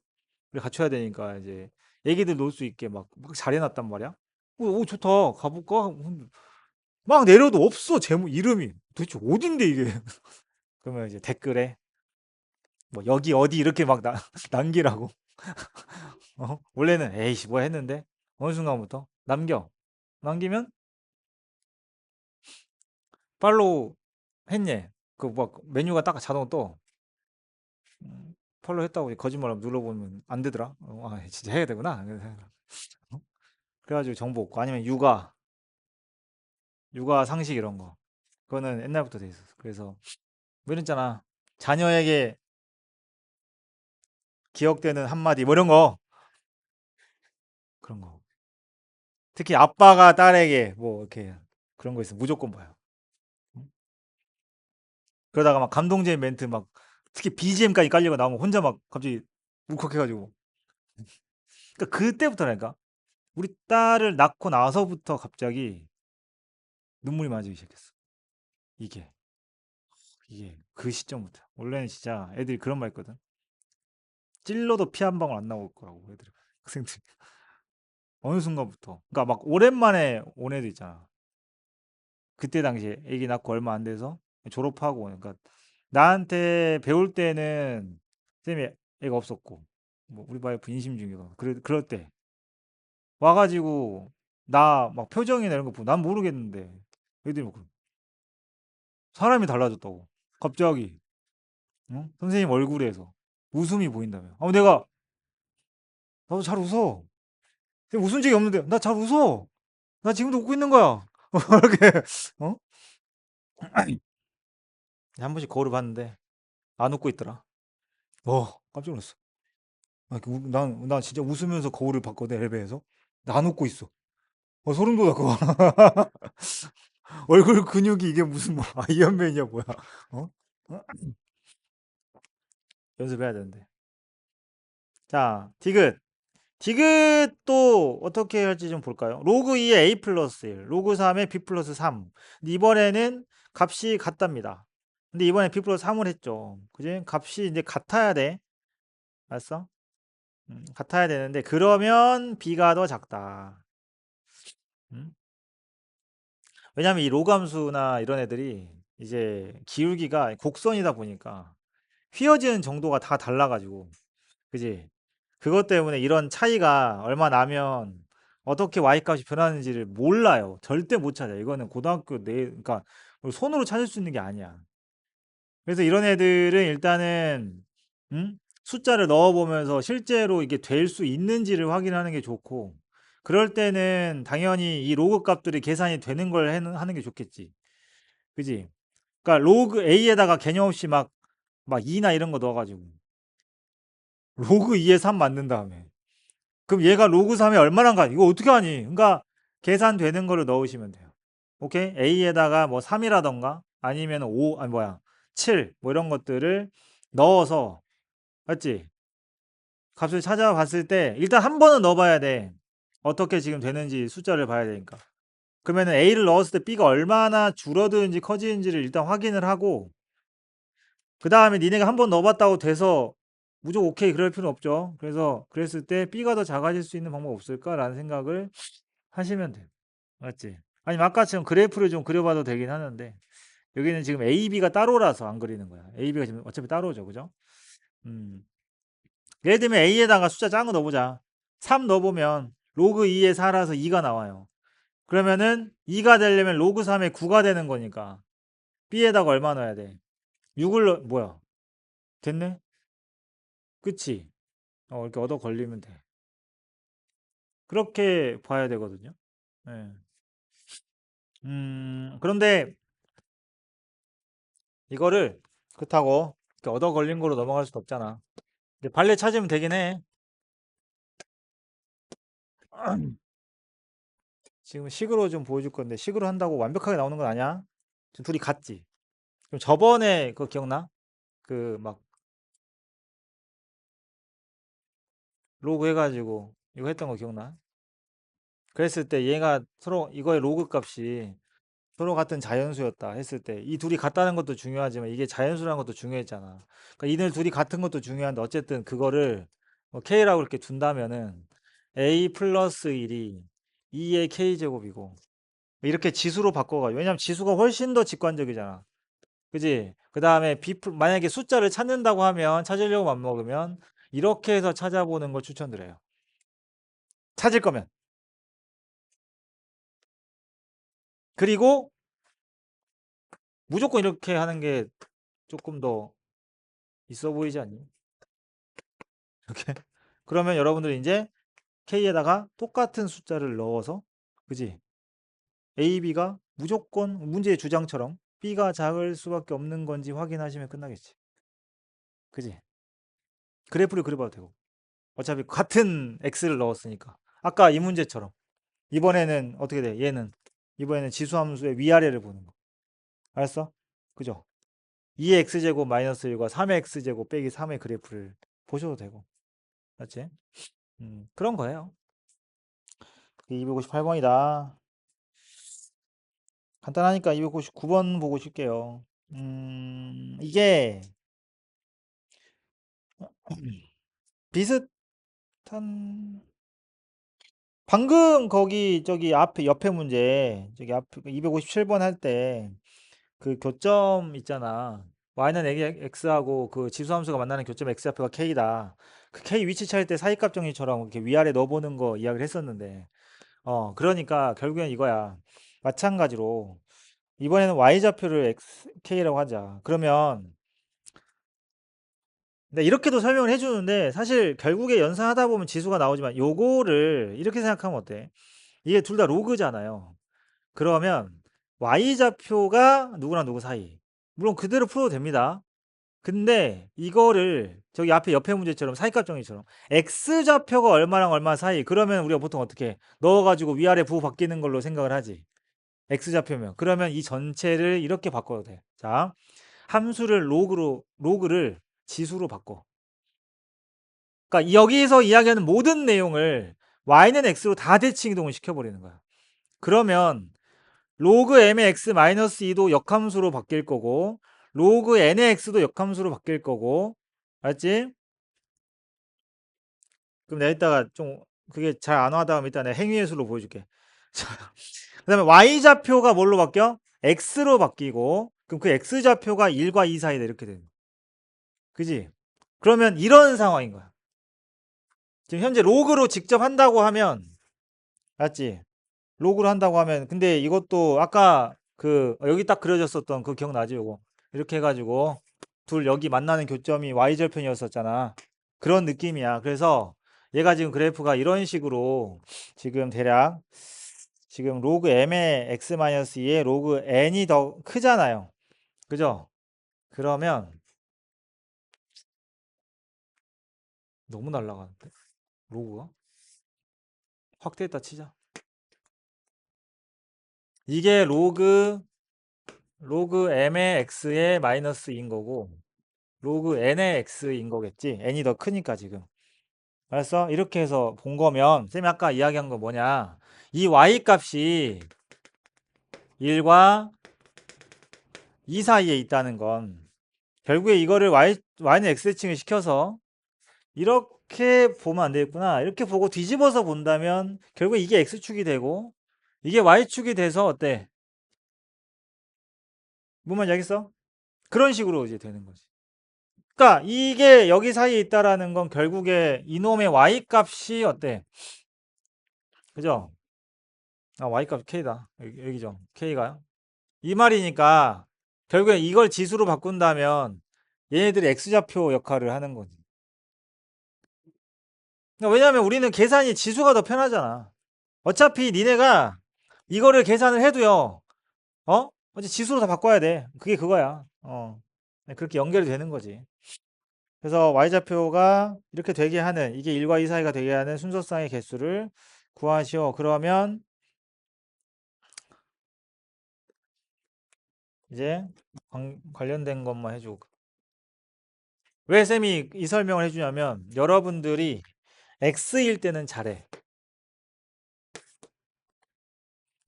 갖춰야 되니까 이제 애기들 놀 수 있게 막 잘 해놨단 말이야. 오 좋다. 가볼까? 막 내려도 없어. 제목 이름이 도대체 어딘데 이게? 그러면 이제 댓글에 뭐 여기 어디 이렇게 막 남기라고. 원래는 에이씨 뭐 했는데 어느 순간부터 남기면 팔로우 했니? 그 뭐 메뉴가 딱 자동 떠. 팔로우 했다고 거짓말하면 눌러보면 안 되더라. 진짜 해야 되구나. 그래가지고 정보 없고 아니면 육아 상식 이런 거. 그거는 옛날부터 돼 있었어. 그래서 뭐 이랬잖아. 자녀에게 기억되는 한마디 뭐 이런 거. 그런 거. 특히 아빠가 딸에게 뭐 이렇게 그런 거 있으면 무조건 봐요. 응? 그러다가 막 감동적인 멘트 막 특히 BGM까지 깔리고 나오면 혼자 막 갑자기 울컥해가지고. 그러니까 그때부터라니까. 우리 딸을 낳고 나서부터 갑자기 눈물이 많아지기 시작했어. 이게 그 시점부터. 원래는 진짜 애들이 그런 말 했거든. 찔러도 피 한 방울 안 나올 거라고 애들이. 학생들이. 어느 순간부터. 그러니까 막 오랜만에 온 애들 있잖아. 그때 당시에 애기 낳고 얼마 안 돼서 졸업하고 그러니까 나한테 배울 때는 쌤이 애가 없었고 뭐 우리 와이프 임신 중이고 그럴 때 와가지고 나 막 표정이나 이런 거 보고 난 모르겠는데 애들이 막 사람이 달라졌다고 갑자기 선생님 얼굴에서 웃음이 보인다며. 내가 나도 잘 웃어. 쌤 웃은 적이 없는데 나 잘 웃어. 나 지금도 웃고 있는 거야. 이렇게 어? 한 번씩 거울을 봤는데 안 웃고 있더라. 깜짝 놀랐어. 난 진짜 웃으면서 거울을 봤거든, 엘베에서. 나 안 웃고 있어. 소름 돋아, 그거. 얼굴 근육이 이게 무슨 뭐, 아이언맨이야, 뭐야. 어? 어? 연습해야 되는데. 자, 디귿. 디귿도 어떻게 할지 좀 볼까요? 로그 2에 A 플러스 1, 로그 3에 B 플러스 3. 근데 이번에는 값이 같답니다. 근데 이번에 B 플러스 3을 했죠. 그지? 값이 이제 같아야 돼. 알았어? 같아야 되는데, 그러면 B가 더 작다. 음? 왜냐면 이 로감수나 이런 애들이 이제 기울기가 곡선이다 보니까 휘어지는 정도가 다 달라가지고, 그지? 그것 때문에 이런 차이가 얼마 나면 어떻게 y값이 변하는지를 몰라요. 절대 못 찾아요. 이거는 고등학교 그러니까 손으로 찾을 수 있는 게 아니야. 그래서 이런 애들은 일단은 숫자를 넣어보면서 실제로 이게 될 수 있는지를 확인하는 게 좋고, 그럴 때는 당연히 이 로그 값들이 계산이 되는 걸 하는 게 좋겠지. 그지? 그러니까 로그 A에다가 개념 없이 막 2나 이런 거 넣어가지고 로그 2에 3 만든 다음에 그럼 얘가 로그 3에 얼마나가 이거 어떻게 하니? 그러니까 계산되는 거를 넣으시면 돼요. 오케이? A에다가 뭐 3이라던가 아니면 5 아니 뭐야 7 뭐 이런 것들을 넣어서 맞지? 값을 찾아봤을 때 일단 한 번은 넣어봐야 돼. 어떻게 지금 되는지 숫자를 봐야 되니까. 그러면은 A를 넣었을 때 B가 얼마나 줄어드는지 커지는지를 일단 확인을 하고, 그 다음에 니네가 한 번 넣어봤다고 돼서 무조건 오케이 그럴 필요는 없죠. 그래서 그랬을 때 B가 더 작아질 수 있는 방법 없을까라는 생각을 하시면 돼요. 맞지? 아니면 아까처럼 그래프를 좀 그려봐도 되긴 하는데 여기는 지금 A, B가 따로라서 안 그리는 거야. A, B가 지금 어차피 따로죠. 그죠? 음. 예를 들면 A에다가 숫자 작은 거 넣어보자. 3 넣어보면 로그 2에 4라서 2가 나와요. 그러면은 2가 되려면 로그 3에 9가 되는 거니까 B에다가 얼마 넣어야 돼? 6을 뭐야? 됐네? 그치? 이렇게 얻어 걸리면 돼. 그렇게 봐야 되거든요. 예. 그런데 이거를 그렇다고 이렇게 얻어 걸린 거로 넘어갈 수도 없잖아. 근데 발레 찾으면 되긴 해. 지금 식으로 좀 보여줄 건데 식으로 한다고 완벽하게 나오는 건 아니야. 지금 둘이 같지? 그럼 저번에 그거 기억나? 그 막 로그 해가지고 이거 했던 거 기억나? 그랬을 때 얘가 서로 이거의 로그 값이 서로 같은 자연수였다 했을 때 이 둘이 같다는 것도 중요하지만 이게 자연수라는 것도 중요했잖아. 그러니까 이들 둘이 같은 것도 중요한데 어쨌든 그거를 K라고 이렇게 둔다면은 A 플러스 1이 2의 K제곱이고 이렇게 지수로 바꿔가지고 왜냐면 지수가 훨씬 더 직관적이잖아. 그지? 그 다음에 만약에 숫자를 찾는다고 하면 찾으려고 맘먹으면 이렇게 해서 찾아보는 걸 추천드려요. 찾을 거면. 그리고 무조건 이렇게 하는 게 조금 더 있어 보이지 않니? 이렇게. 그러면 여러분들이 이제 K에다가 똑같은 숫자를 넣어서, 그지? A, B가 무조건 문제의 주장처럼 B가 작을 수밖에 없는 건지 확인하시면 끝나겠지. 그지? 그래프를 그려봐도 되고. 어차피 같은 X를 넣었으니까. 아까 이 문제처럼. 이번에는 어떻게 돼? 얘는. 이번에는 지수함수의 위아래를 보는 거. 알았어? 그죠? 2의 X제곱 마이너스 1과 3의 X제곱 빼기 3의 그래프를 보셔도 되고. 맞지? 그런 거예요. 258번이다. 간단하니까 259번 보고 싶게요. 이게 비슷한 방금 거기 저기 앞에 옆에 문제 저기 앞에 257번 할 때 그 교점 있잖아. y는 x하고 그 지수함수가 만나는 교점 x좌표가 k다. 그 k 위치 찾을 때 사이값 정리처럼 이렇게 위아래 넣어보는 거 이야기를 했었는데 그러니까 결국엔 이거야. 마찬가지로 이번에는 y좌표를 k라고 하자. 그러면 근데 이렇게도 설명을 해주는데 사실 결국에 연산하다 보면 지수가 나오지만 요거를 이렇게 생각하면 어때? 이게 둘 다 로그잖아요. 그러면 y좌표가 누구랑 누구 사이. 물론 그대로 풀어도 됩니다. 근데 이거를 저기 앞에 옆에 문제처럼 사이값 정리처럼 x좌표가 얼마랑 얼마 사이 그러면 우리가 보통 어떻게 넣어가지고 위아래 부호 바뀌는 걸로 생각을 하지. x좌표면 그러면 이 전체를 이렇게 바꿔도 돼. 자, 함수를 로그를 지수로 바꿔. 그러니까 여기서 이야기하는 모든 내용을 y는 x로 다 대칭 이동을 시켜버리는 거야. 그러면 로그 m의 x 마이너스 2도 역함수로 바뀔 거고 로그 n의 x도 역함수로 바뀔 거고 알았지? 그럼 내가 이따가 좀 그게 잘 안 와닿으면 일단 내가 행위예술로 보여줄게. 그 다음에 y좌표가 뭘로 바뀌어? x로 바뀌고 그럼 그 x좌표가 1과 2 사이다 이렇게 되는 거야. 그지? 그러면 이런 상황인 거야. 지금 현재 로그로 직접 한다고 하면 알았지? 로그로 한다고 하면 근데 이것도 아까 그 여기 딱 그려졌었던 그 기억나지 요거 이렇게 해가지고 둘 여기 만나는 교점이 y절편이었었잖아. 그런 느낌이야. 그래서 얘가 지금 그래프가 이런 식으로 지금 대략 지금 로그 m의 x-2에 로그 n이 더 크잖아요. 그죠? 그러면 너무 날라가는데 로그가 확대했다 치자. 이게 로그 m의 x의 마이너스인 거고 로그 n의 x인 거겠지. n이 더 크니까 지금. 알았어? 이렇게 해서 본 거면 쌤이 아까 이야기한 거 뭐냐? 이 y 값이 1과 2 사이에 있다는 건 결국에 이거를 y는 x대칭을 시켜서 이렇게 보면 안 되겠구나. 이렇게 보고 뒤집어서 본다면 결국 이게 x축이 되고 이게 y축이 돼서 어때? 뭔 말인지 알겠어? 그런 식으로 이제 되는 거지. 그러니까 이게 여기 사이에 있다라는 건 결국에 이놈의 y 값이 어때? 그죠? 아, y값 k다. 여기죠. k가요. 이 말이니까 결국에 이걸 지수로 바꾼다면 얘네들이 x좌표 역할을 하는 거지. 그러니까 왜냐하면 우리는 계산이 지수가 더 편하잖아. 어차피 니네가 이거를 계산을 해도요. 어제 지수로 다 바꿔야 돼. 그게 그거야. 그렇게 연결이 되는 거지. 그래서 y좌표가 이렇게 되게 하는 이게 1과 2 사이가 되게 하는 순서쌍의 개수를 구하시오. 그러면 이제 관련된 것만 해주고 왜 쌤이 이 설명을 해주냐면 여러분들이 x일 때는 잘해.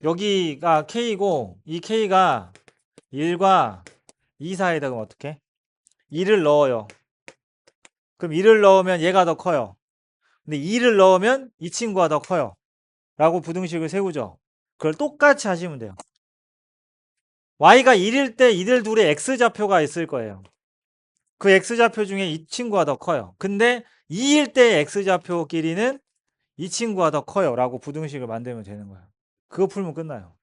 여기가 k고 이 k가 1과 2 사이다 그럼 어떻게? 2를 넣어요. 그럼 2를 넣으면 얘가 더 커요. 근데 2를 넣으면 이 친구가 더 커요. 라고 부등식을 세우죠. 그걸 똑같이 하시면 돼요. y가 1일 때 이들 둘의 x좌표가 있을 거예요. 그 x좌표 중에 이 친구가 더 커요. 근데 2일 때 x좌표끼리는 이 친구가 더 커요. 라고 부등식을 만들면 되는 거야. 그거 풀면 끝나요.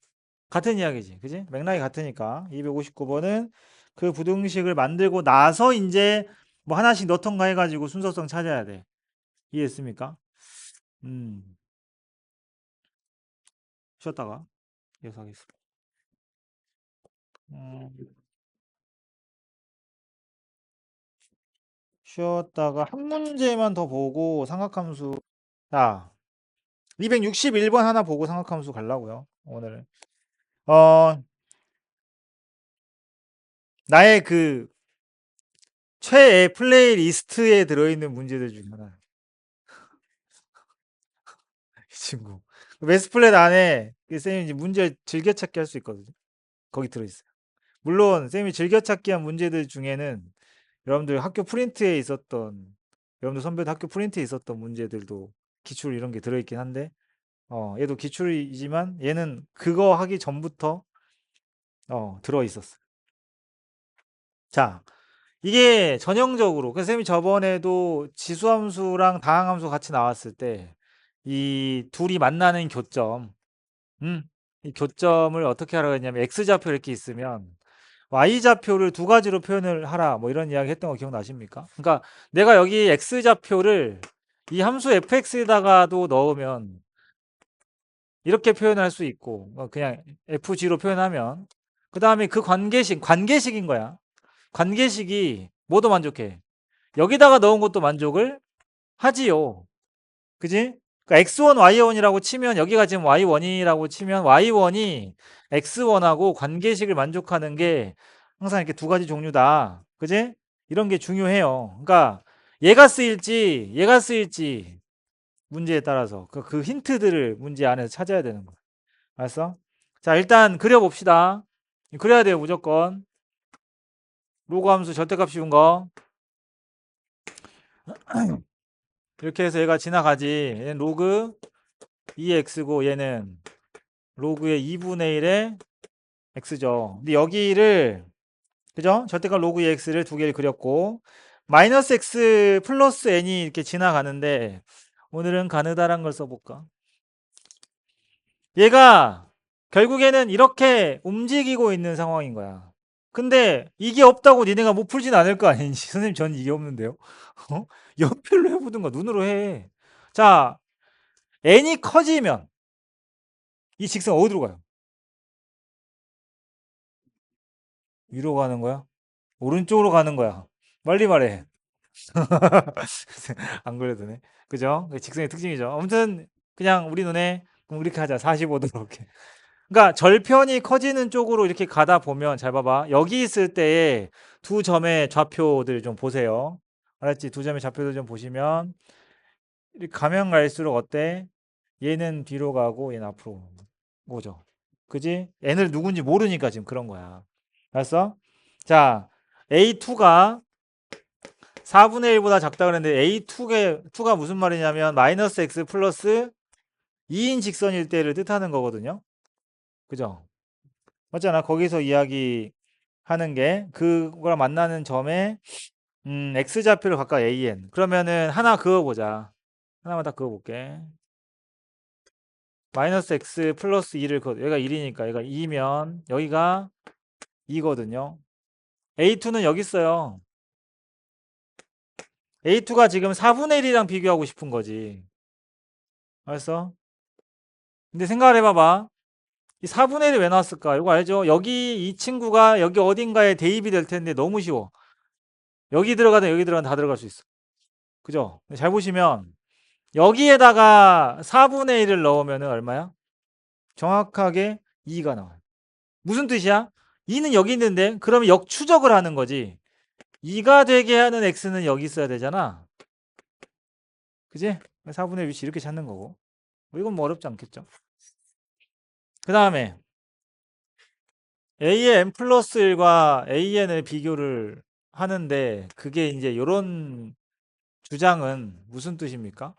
같은 이야기지. 그지? 맥락이 같으니까. 259번은 그 부등식을 만들고 나서 이제 뭐 하나씩 넣던가 해가지고 순서성 찾아야 돼. 이해했습니까? 음, 쉬었다가 이어서 하겠습니다. 음, 쉬었다가 한 문제만 더 보고 삼각함수. 자, 261번 하나 보고 삼각함수 가려고요. 오늘은. 어, 나의 그 최애 플레이리스트에 들어있는 문제들 중에 하나. 이 친구. 매스플랫 안에 그 쌤이 이제 문제 즐겨찾기 할 수 있거든요. 거기 들어있어요. 물론 쌤이 즐겨찾기 한 문제들 중에는 여러분들 학교 프린트에 있었던 여러분들 선배들 학교 프린트에 있었던 문제들도 기출 이런 게 들어있긴 한데 얘도 기출이지만 얘는 그거 하기 전부터 들어있었어요. 자, 이게 전형적으로 그래서 쌤이 저번에도 지수함수랑 다항함수 같이 나왔을 때 이 둘이 만나는 교점 이 교점을 어떻게 하라고 했냐면 x좌표 이렇게 있으면 y좌표를 두 가지로 표현을 하라 뭐 이런 이야기 했던 거 기억나십니까? 그러니까 내가 여기 x좌표를 이 함수 fx에다가도 넣으면 이렇게 표현할 수 있고 그냥 fg로 표현하면 그 다음에 그 관계식인 거야. 관계식이 뭐도 만족해. 여기다가 넣은 것도 만족을 하지요. 그지? 그러니까 x1, y1이라고 치면 여기가 지금 y1이라고 치면 y1이 x1하고 관계식을 만족하는 게 항상 이렇게 두 가지 종류다. 그지? 이런 게 중요해요. 그러니까 얘가 쓰일지 문제에 따라서 그 힌트들을 문제 안에서 찾아야 되는 거야. 알았어? 자, 일단 그려봅시다. 그려야 돼요, 무조건. 로그 함수 절대값 씌운 거. 이렇게 해서 얘가 지나가지. 얘는 로그 2x고 얘는 로그의 2분의 1의 x죠. 근데 여기를 그죠? 절대값 로그 2x를 두 개를 그렸고 마이너스 x 플러스 n이 이렇게 지나가는데 오늘은 가느다란 걸 써볼까? 얘가 결국에는 이렇게 움직이고 있는 상황인 거야. 근데 이게 없다고 니네가 못 풀진 않을 거 아닌지. 선생님 전 이게 없는데요. 어? 연필로 해보든가 눈으로 해. 자, n이 커지면 이 직선 어디로 가요? 위로 가는 거야? 오른쪽으로 가는 거야. 빨리 말해. 안 그래도 네. 그죠? 그게 직선의 특징이죠. 아무튼 그냥 우리 눈에 그럼 이렇게 하자. 45도 이렇게. 그러니까 절편이 커지는 쪽으로 이렇게 가다 보면 잘 봐봐. 여기 있을 때의 두 점의 좌표들 좀 보세요. 알았지? 두 점의 좌표들 좀 보시면 이렇게 가면 갈수록 어때? 얘는 뒤로 가고 얘는 앞으로 오죠. 그지? n을 누군지 모르니까 지금 그런 거야. 알았어? 자, A2가 4분의 1보다 작다 그랬는데 A2가 무슨 말이냐면 마이너스 x 플러스 2인 직선일 때를 뜻하는 거거든요. 그죠? 맞잖아. 거기서 이야기하는 게 그거랑 만나는 점에 x좌표를 각각 an. 그러면은 하나 그어보자. 하나만 다 그어볼게. 마이너스 x 플러스 2를 그어. 여기가 1이니까 얘가 2면 여기가 2거든요. A2는 여기 있어요. A2가 지금 4분의 1이랑 비교하고 싶은 거지. 알았어? 근데 생각을 해봐봐. 이 4분의 1이 왜 나왔을까? 이거 알죠? 여기 이 친구가 여기 어딘가에 대입이 될 텐데 너무 쉬워. 여기 들어가든 여기 들어가든 다 들어갈 수 있어. 그죠? 잘 보시면 여기에다가 4분의 1을 넣으면 얼마야? 정확하게 2가 나와요. 무슨 뜻이야? 2는 여기 있는데 그러면 역추적을 하는 거지. 2가 되게 하는 x는 여기 있어야 되잖아. 그지? 4분의 1 위치 이렇게 찾는 거고. 이건 뭐 어렵지 않겠죠? 그 다음에 a의 n 플러스 1과 an을 비교를 하는데 그게 이제 이런 주장은 무슨 뜻입니까?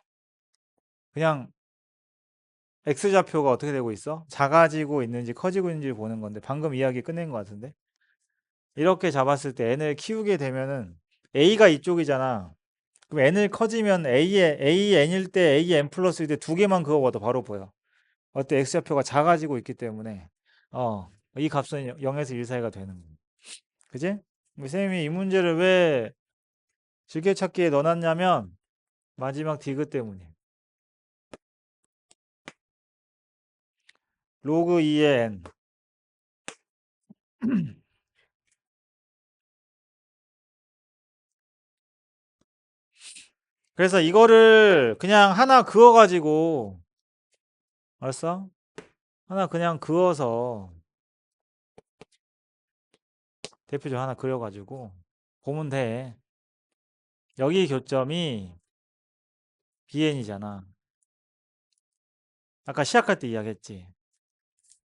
그냥 x좌표가 어떻게 되고 있어? 작아지고 있는지 커지고 있는지 보는 건데 방금 이야기 끝낸 것 같은데 이렇게 잡았을 때 n을 키우게 되면은 a가 이쪽이잖아. 그럼 n을 커지면 a n일 때 a n 플러스 1 때 두 개만 그어봐도 바로 보여. 어때? x좌표가 작아지고 있기 때문에 이 값은 0에서 1 사이가 되는 거야. 그지? 쌤이 이 문제를 왜 즐겨찾기에 넣어놨냐면 마지막 디귿 때문에 로그 2의 n 그래서 이거를 그냥 하나 그어가지고 알았어? 하나 그냥 그어서 대표적 하나 그려가지고 보면 돼. 여기 교점이 bn이잖아. 아까 시작할 때 이야기했지.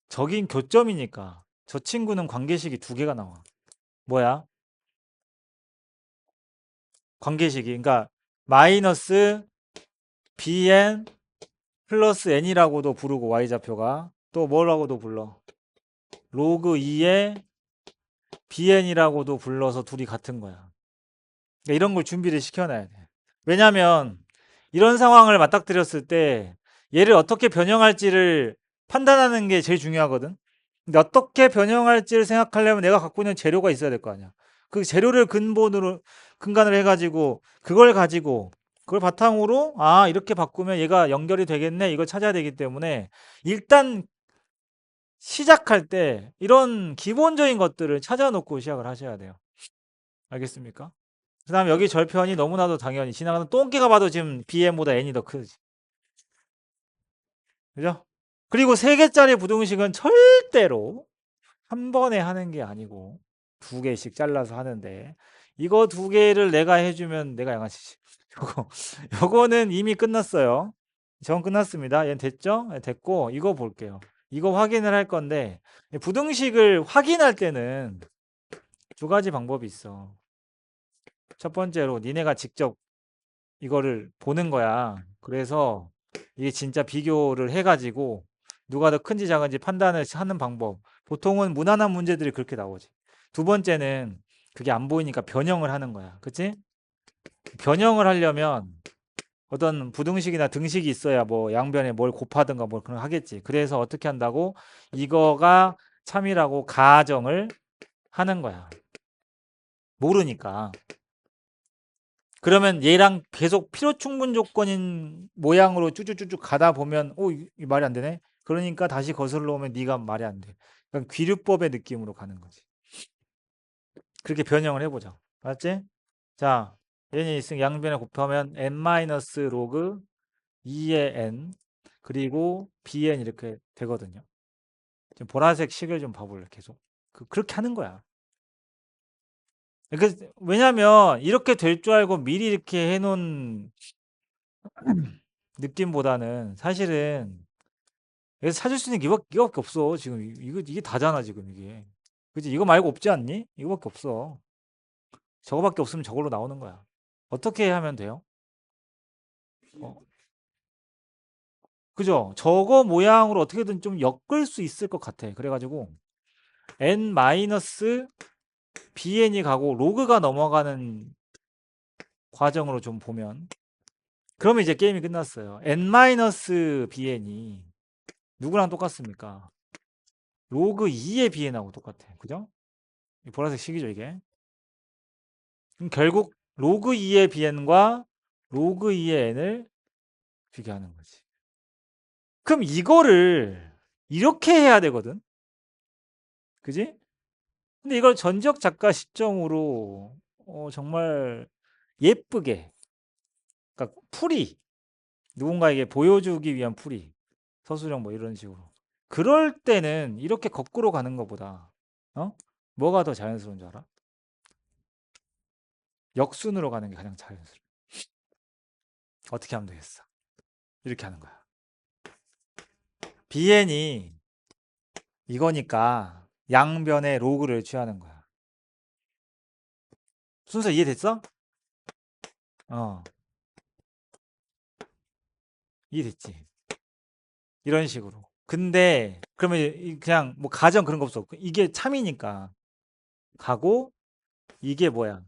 저긴 교점이니까 저 친구는 관계식이 두 개가 나와. 뭐야? 관계식이. 그러니까 마이너스 bn 플러스 n이라고도 부르고 y좌표가 또 뭐라고도 불러? 로그 2의 bn이라고도 불러서 둘이 같은 거야. 그러니까 이런 걸 준비를 시켜놔야 돼. 왜냐면 이런 상황을 맞닥뜨렸을 때 얘를 어떻게 변형할지를 판단하는 게 제일 중요하거든. 근데 어떻게 변형할지를 생각하려면 내가 갖고 있는 재료가 있어야 될 거 아니야. 그 재료를 근간으로 해가지고 그걸 가지고 그걸 바탕으로 아 이렇게 바꾸면 얘가 연결이 되겠네 이걸 찾아야 되기 때문에 일단 시작할 때 이런 기본적인 것들을 찾아놓고 시작을 하셔야 돼요. 알겠습니까? 그 다음에 여기 절편이 너무나도 당연히 지나가는 똥개가 봐도 지금 BM보다 N이 더 크지. 그죠? 그리고 3개짜리 부등식은 절대로 한 번에 하는 게 아니고 2개씩 잘라서 하는데 이거 2개를 내가 해주면 내가 양아치지. 요거, 요거는 이미 끝났어요. 전 끝났습니다. 얘는 됐죠? 네, 됐고 이거 볼게요. 이거 확인을 할 건데 부등식을 확인할 때는 2가지 방법이 있어. 첫 번째로 니네가 직접 이거를 보는 거야. 그래서 이게 진짜 비교를 해가지고 누가 더 큰지 작은지 판단을 하는 방법. 보통은 무난한 문제들이 그렇게 나오지. 두 번째는 그게 안 보이니까 변형을 하는 거야. 그치? 변형을 하려면 어떤 부등식이나 등식이 있어야 뭐 양변에 뭘 곱하든가 뭘 그런 거 하겠지. 그래서 어떻게 한다고? 이거가 참이라고 가정을 하는 거야. 모르니까. 그러면 얘랑 계속 필요 충분 조건인 모양으로 쭉쭉쭉쭉 가다 보면 이 말이 안 되네. 그러니까 다시 거슬러 오면 네가 말이 안 돼. 그러니까 귀류법의 느낌으로 가는 거지. 그렇게 변형을 해보자. 알았지? 자, 얘는 있으면 양변에 곱하면 n-로그 2의 n 그리고 bn 이렇게 되거든요. 지금 보라색 식을 좀 봐볼래 계속. 그렇게 하는 거야. 왜냐면 이렇게 될 줄 알고 미리 이렇게 해놓은 느낌보다는 사실은 여기서 찾을 수 있는 게 이거밖에 없어. 지금 이게 다잖아 지금 이게. 그치? 이거 말고 없지 않니? 이거밖에 없어. 저거밖에 없으면 저걸로 나오는 거야. 어떻게 하면 돼요? 어, 그죠? 저거 모양으로 어떻게든 좀 엮을 수 있을 것 같아. 그래가지고 n-bn이 가고 로그가 넘어가는 과정으로 좀 보면 그러면 이제 게임이 끝났어요. n-bn이 누구랑 똑같습니까? 로그 2의 bn하고 똑같아. 그죠? 이 보라색 식이죠 이게. 그럼 결국 로그 2의 bn과 로그 2의 n을 비교하는 거지. 그럼 이거를 이렇게 해야 되거든. 그지? 근데 이걸 전적 작가 시점으로 정말 예쁘게 그러니까 풀이 누군가에게 보여주기 위한 풀이 서술형 뭐 이런 식으로 그럴 때는 이렇게 거꾸로 가는 것보다 뭐가 더 자연스러운 줄 알아? 역순으로 가는 게 가장 자연스러워. 어떻게 하면 되겠어? 이렇게 하는 거야. bn이 이거니까 양변의 로그를 취하는 거야. 순서 이해됐어? 이해됐지? 이런 식으로. 근데 그러면 그냥 뭐 가정 그런 거 없어. 이게 참이니까 가고 이게 뭐야?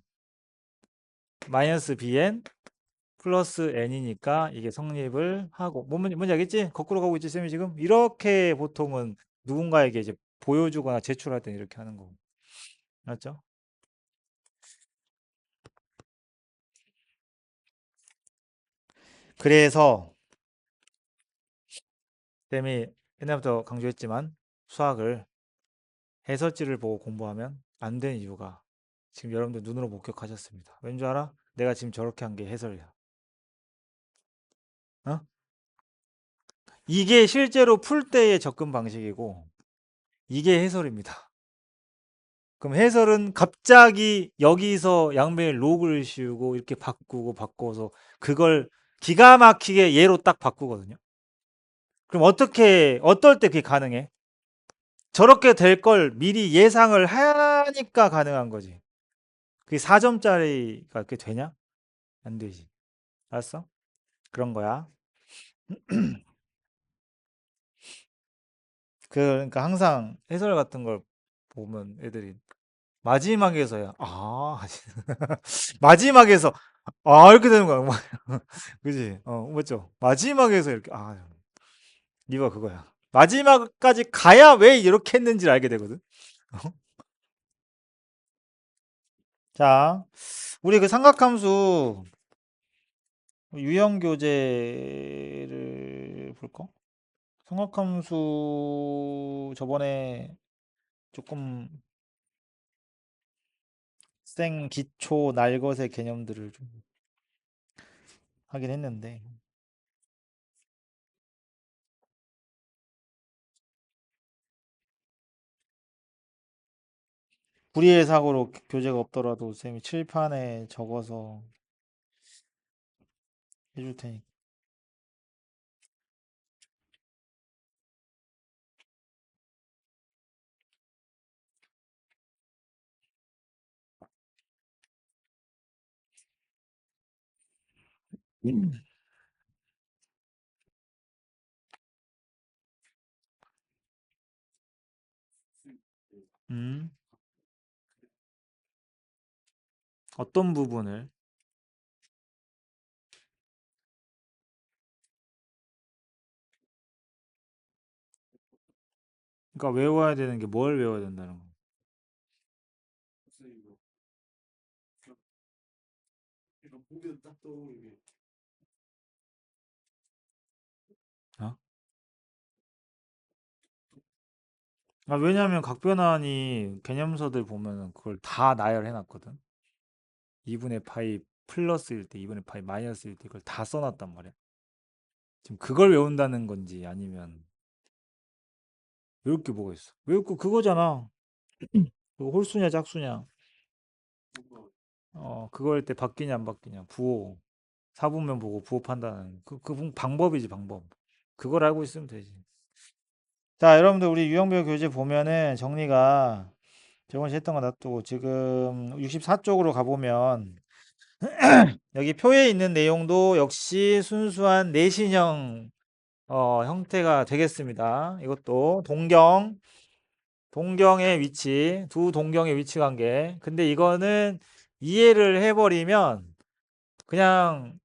마이너스 bn 플러스 n이니까 이게 성립을 하고 뭔지 알겠지? 거꾸로 가고 있지 쌤이 지금? 이렇게 보통은 누군가에게 이제 보여주거나 제출할 때 이렇게 하는 거고. 맞죠? 그래서 쌤이 옛날부터 강조했지만 수학을 해설지를 보고 공부하면 안 되는 이유가 지금 여러분들 눈으로 목격하셨습니다. 왠 줄 알아? 내가 지금 저렇게 한 게 해설이야. 어? 이게 실제로 풀 때의 접근 방식이고 이게 해설입니다. 그럼 해설은 갑자기 여기서 양변에 로그를 씌우고 이렇게 바꾸고 바꿔서 그걸 기가 막히게 얘로 딱 바꾸거든요. 그럼 어떨 때 그게 가능해? 저렇게 될 걸 미리 예상을 하니까 가능한 거지. 그게 4점짜리가 그렇게 되냐? 안 되지. 알았어? 그런 거야. 그러니까 항상 해설 같은 걸 보면 애들이 마지막에서야 마지막에서 이렇게 되는 거야. 그지? 맞죠? 마지막에서 이렇게 이거 그거야. 마지막까지 가야 왜 이렇게 했는지를 알게 되거든. 자, 우리 그 삼각함수 유형 교재를 볼까? 삼각함수 저번에 조금 생 기초 날것의 개념들을 좀 하긴 했는데 불의의 사고로 교재가 없더라도 쌤이 칠판에 적어서 해줄 테니까. 음. 음, 어떤 부분을? 그러니까 외워야 되는 게 뭘 외워야 된다는 거. 어? 왜냐하면 각변환이 개념서들 보면은 그걸 다 나열해 놨거든. 2분의 파이 플러스일 때, 2분의 파이 마이너스일 때 그걸 다 써놨단 말이야. 지금 그걸 외운다는 건지 아니면 외울 게 뭐가 있어? 외울 거 그거잖아. 그거 홀수냐 짝수냐. 그거일 때 바뀌냐 안 바뀌냐. 부호. 사분면 보고 부호 판단하는 그 방법이지 방법. 그걸 알고 있으면 되지. 자, 여러분들 우리 유형별 교재 보면은 정리가 저번에 했던 거 놔두고 지금 64쪽으로 가보면 여기 표에 있는 내용도 역시 순수한 내신형 형태가 되겠습니다. 이것도 동경의 위치, 두 동경의 위치 관계. 근데 이거는 이해를 해버리면 그냥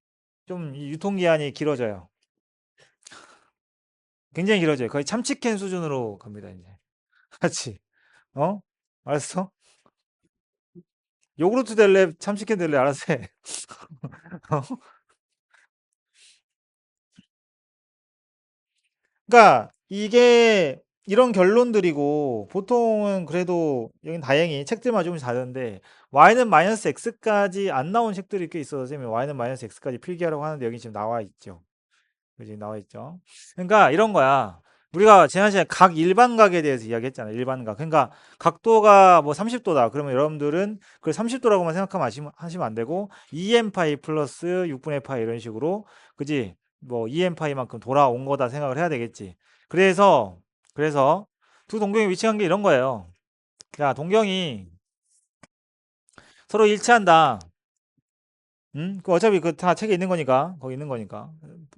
좀 유통기한이 길어져요. 굉장히 길어져요. 거의 참치캔 수준으로 갑니다, 이제. 같이. 어? 알았어? 요구르트 될래, 참치캔 될래, 알았어 해. 어? 그러니까 이게 이런 결론들이고 보통은 그래도 여긴 다행히 책들만 조금씩 다른데 y는 마이너스 x까지 안 나온 책들이 꽤 있어서 선생님이 y는 마이너스 x까지 필기하라고 하는데 여기 지금 나와 있죠. 여기 나와 있죠. 그러니까 이런 거야. 우리가 지난 시간에 각 일반각에 대해서 이야기했잖아요. 일반각. 그러니까 각도가 뭐 30도다. 그러면 여러분들은 그걸 30도라고만 생각하면 하시면 안 되고 2n 파이 플러스 6분의 파이 이런 식으로 그지? 뭐 2n 파이만큼 돌아온 거다 생각을 해야 되겠지. 그래서 두 동경의 위치 관계 이런 거예요. 야, 동경이 서로 일치한다. 응? 그 어차피 그 다 책에 있는 거니까 거기 있는 거니까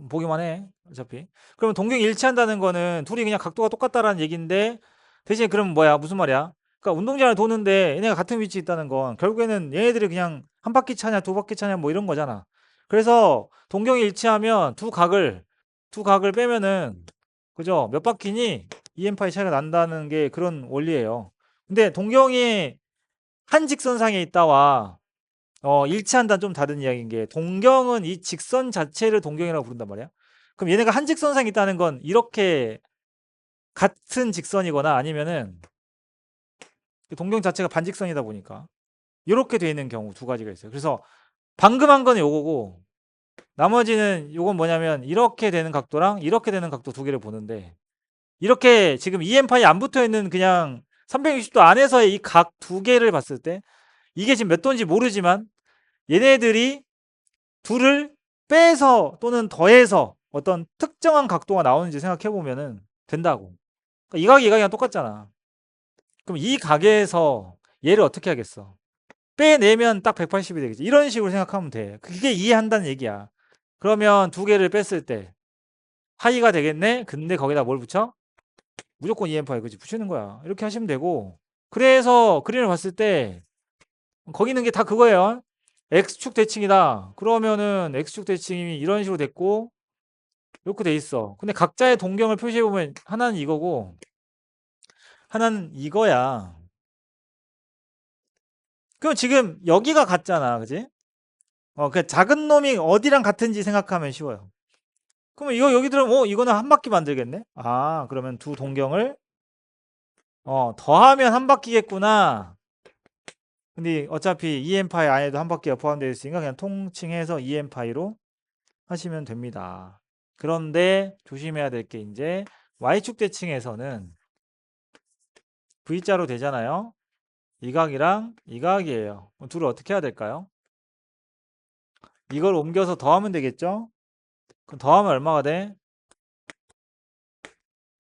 보기만 해 어차피. 그러면 동경이 일치한다는 거는 둘이 그냥 각도가 똑같다라는 얘기인데 대신 그럼 뭐야 무슨 말이야? 그러니까 운동장을 도는데 얘네가 같은 위치에 있다는 건 결국에는 얘네들이 그냥 한 바퀴 차냐 두 바퀴 차냐 뭐 이런 거잖아. 그래서 동경이 일치하면 두 각을 빼면은 그죠? 몇 바퀴니 EM파이 차이가 난다는 게 그런 원리예요. 근데 동경이 한 직선상에 있다와 일치한다는 좀 다른 이야기인 게 동경은 이 직선 자체를 동경이라고 부른단 말이야. 그럼 얘네가 한 직선상에 있다는 건 이렇게 같은 직선이거나 아니면은 동경 자체가 반직선이다 보니까 이렇게 돼 있는 경우 두 가지가 있어요. 그래서 방금 한 거는 요거고 나머지는 요건 뭐냐면 이렇게 되는 각도랑 이렇게 되는 각도 두 개를 보는데 이렇게 지금 EM파이 안 붙어 있는 그냥 360도 안에서의 이 각 두 개를 봤을 때 이게 지금 몇 도인지 모르지만 얘네들이 둘을 빼서 또는 더해서 어떤 특정한 각도가 나오는지 생각해 보면은 된다고. 그러니까 이 각이 이 각이랑 똑같잖아. 그럼 이 가게에서 얘를 어떻게 하겠어? 빼내면 딱 180이 되겠지. 이런 식으로 생각하면 돼. 그게 이해한다는 얘기야. 그러면 두 개를 뺐을 때 파이가 되겠네? 근데 거기다 뭘 붙여? 무조건 EM 파이, 그치? 붙이는 거야. 이렇게 하시면 되고. 그래서 그림을 봤을 때 거기 있는 게 다 그거예요. X축 대칭이다. 그러면은 X축 대칭이 이런 식으로 됐고 이렇게 돼 있어. 근데 각자의 동경을 표시해 보면 하나는 이거고 하나는 이거야. 그럼 지금 여기가 같잖아, 그지? 그 작은 놈이 어디랑 같은지 생각하면 쉬워요. 그러면 이거 여기 들어오면 이거는 한 바퀴 만들겠네? 아, 그러면 두 동경을 더하면 한 바퀴겠구나. 근데 어차피 EM파이 안에도 한 바퀴가 포함되어 있으니까 그냥 통칭해서 EM파이로 하시면 됩니다. 그런데 조심해야 될 게 이제 Y축 대칭에서는 V자로 되잖아요. 이 각이랑 이 각이에요. 둘을 어떻게 해야 될까요? 이걸 옮겨서 더하면 되겠죠? 그럼 더하면 얼마가 돼?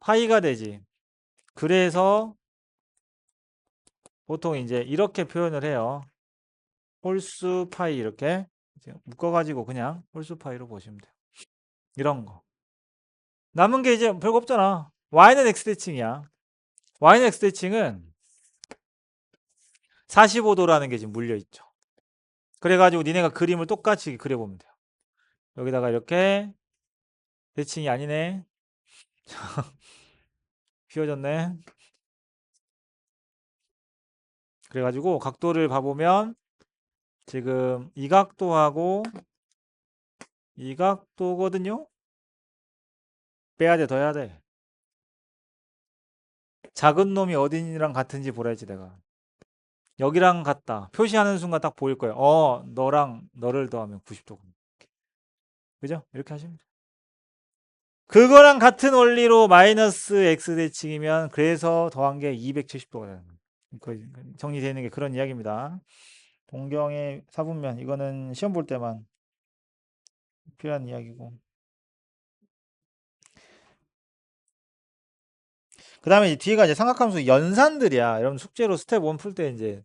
파이가 되지. 그래서 보통 이제 이렇게 표현을 해요. 홀수 파이 이렇게 묶어가지고 그냥 홀수 파이로 보시면 돼요. 이런 거. 남은 게 이제 별거 없잖아. y는 x 대칭이야. y는 x 대칭은 45도라는 게 지금 물려있죠. 그래가지고 니네가 그림을 똑같이 그려보면 돼요. 여기다가 이렇게 대칭이 아니네. 휘어졌네. 그래가지고 각도를 봐보면 지금 이 각도하고 이 각도거든요. 빼야 돼, 더 해야 돼. 작은 놈이 어디랑 같은지 보라지 내가. 여기랑 같다. 표시하는 순간 딱 보일 거예요. 너랑 너를 더하면 90도. 그죠? 이렇게 하시면 돼요. 그거랑 같은 원리로 마이너스 x 대칭이면 그래서 더한 게 270도가 되는 거예요. 정리되는 게 그런 이야기입니다. 동경의 사분면 이거는 시험 볼 때만 필요한 이야기고. 그 다음에 뒤에가 이제 삼각함수 연산들이야. 여러분 숙제로 스텝 1 풀 때 이제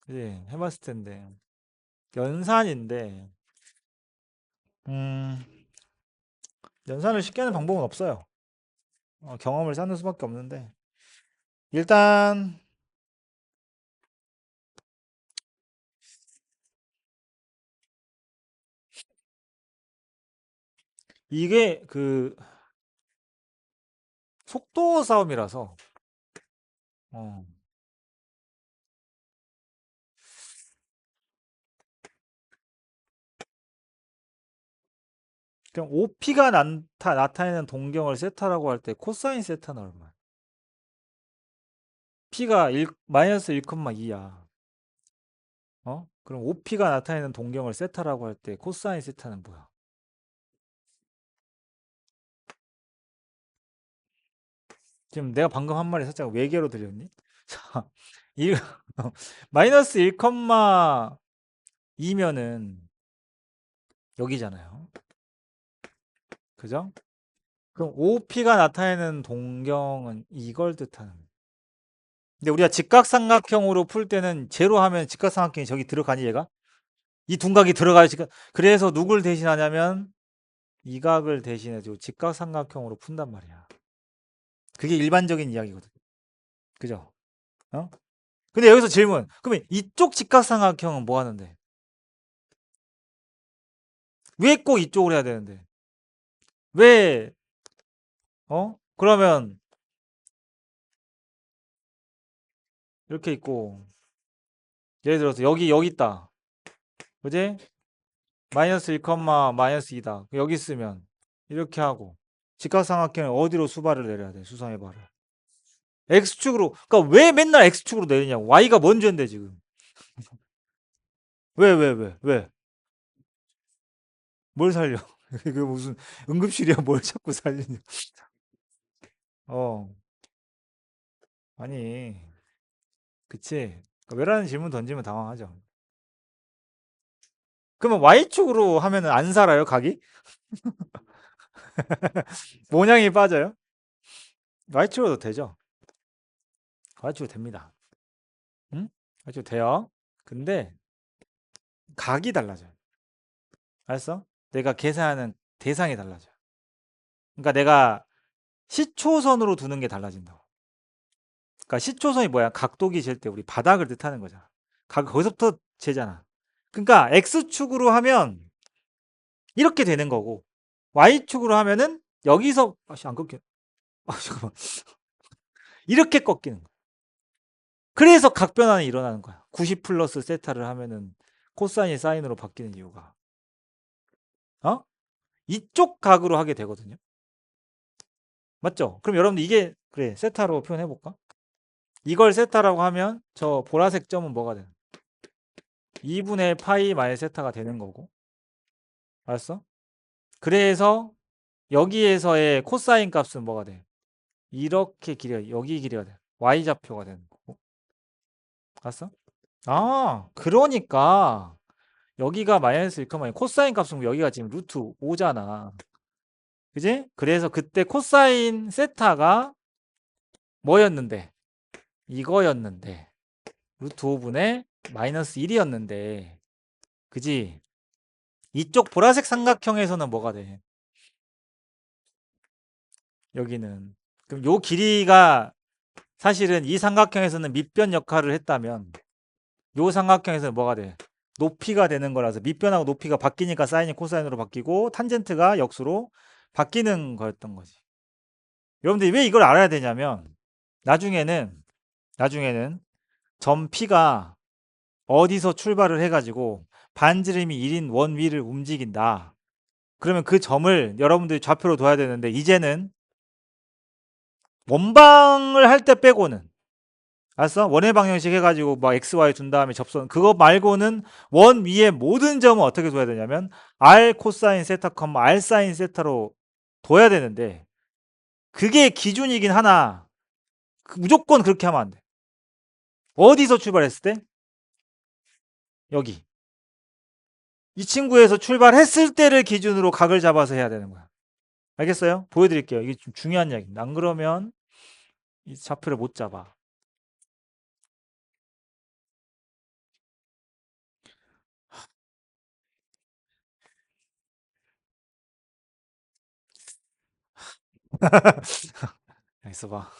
그지? 해봤을 텐데 연산인데 음, 연산을 쉽게 하는 방법은 없어요. 경험을 쌓는 수밖에 없는데 일단 이게 그 속도 싸움이라서 어, 그럼 OP가 나타내는 동경을 세타라고 할 때 코사인 세타는 얼마야? P가 마이너스 1,2야. 그럼 OP가 나타내는 동경을 세타라고 할 때 코사인 세타는 뭐야? 지금 내가 방금 한 말이 살짝 외계로 들렸니? 자, 이 마이너스 1,2면은 여기잖아요. 그죠? 그럼 OP가 나타내는 동경은 이걸 뜻하는. 근데 우리가 직각삼각형으로 풀 때는 제로 하면 직각삼각형이 저기 들어가니 얘가? 이 둔각이 들어가야지. 그래서 누굴 대신하냐면 이 각을 대신해주고 직각삼각형으로 푼단 말이야. 그게 일반적인 이야기거든. 그죠? 어? 근데 여기서 질문. 그러면 이쪽 직각삼각형은 뭐 하는데? 왜 꼭 이쪽으로 해야 되는데? 왜, 그러면 이렇게 있고, 예를 들어서 여기 있다. 그지? 마이너스 1, 마이너스 2다. 여기 있으면 이렇게 하고 직각삼각형을 어디로 수발을 내려야 돼? 수성의 발을. X축으로. 그러니까 왜 맨날 X축으로 내리냐고. Y가 먼저인데 지금. 왜? 뭘 살려? 그 무슨 응급실이야 뭘 자꾸 살리냐. 어. 아니. 그치. 그러니까 왜라는 질문 던지면 당황하죠. 그러면 Y축으로 하면은 안 살아요, 각이? 모양이 빠져요? Y축으로도 되죠. Y축 됩니다. 응? Y축 돼요. 근데 각이 달라져요. 알았어? 내가 계산하는 대상이 달라져요. 그러니까 내가 시초선으로 두는 게 달라진다고. 그러니까 시초선이 뭐야? 각도기 잴 때 우리 바닥을 뜻하는 거잖아. 각 거기서부터 재잖아. 그러니까 X축으로 하면 이렇게 되는 거고 Y축으로 하면은 여기서 아씨 안 꺾여. 아 잠깐만. 이렇게 꺾이는 거야. 그래서 각 변환이 일어나는 거야. 90 플러스 세타를 하면은 코사인이 사인으로 바뀌는 이유가. 어? 이쪽 각으로 하게 되거든요. 맞죠? 그럼 여러분들 이게 그래 세타로 표현해 볼까? 이걸 세타라고 하면 저 보라색 점은 뭐가 되는? 2분의 파이 마이 세타가 되는 거고. 알았어? 그래서 여기에서의 코사인 값은 뭐가 돼? 이렇게 길이가 여기 길이가 돼. y좌표가 되는 거고. 알았어? 아, 그러니까 여기가 마이너스 1, 코사인 값은 여기가 지금 루트 5잖아. 그지? 그래서 그때 코사인 세타가 뭐였는데? 이거였는데. 루트 5분의 마이너스 1이었는데. 그지? 이쪽 보라색 삼각형에서는 뭐가 돼? 여기는. 그럼 요 길이가 사실은 이 삼각형에서는 밑변 역할을 했다면 요 삼각형에서는 뭐가 돼? 높이가 되는 거라서 밑변하고 높이가 바뀌니까 사인이 코사인으로 바뀌고 탄젠트가 역수로 바뀌는 거였던 거지. 여러분들이 왜 이걸 알아야 되냐면 나중에는 점 P가 어디서 출발을 해가지고 반지름이 1인 원 위를 움직인다. 그러면 그 점을 여러분들이 좌표로 둬야 되는데 이제는 원방을 할 때 빼고는 알았어? 원의 방정식 해가지고 막 x, y 둔 다음에 접선 그거 말고는 원 위에 모든 점은 어떻게 둬야 되냐면 r 코사인 세타, r 사인 세타로 둬야 되는데 그게 기준이긴 하나 무조건 그렇게 하면 안 돼. 어디서 출발했을 때? 여기. 이 친구에서 출발했을 때를 기준으로 각을 잡아서 해야 되는 거야. 알겠어요? 보여드릴게요. 이게 좀 중요한 이야기입니다. 안 그러면 이 좌표를 못 잡아. 있어봐.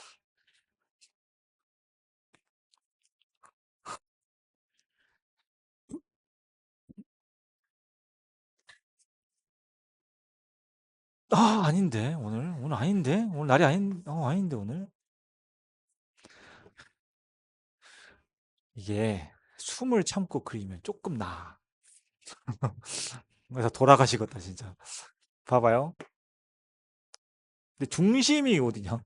아, 아닌데 오늘 아닌데 오늘 날이 아닌데 오늘 이게 숨을 참고 그리면 조금 나. 그래서 돌아가시겠다 진짜. 봐봐요. 근데 중심이 어디냐?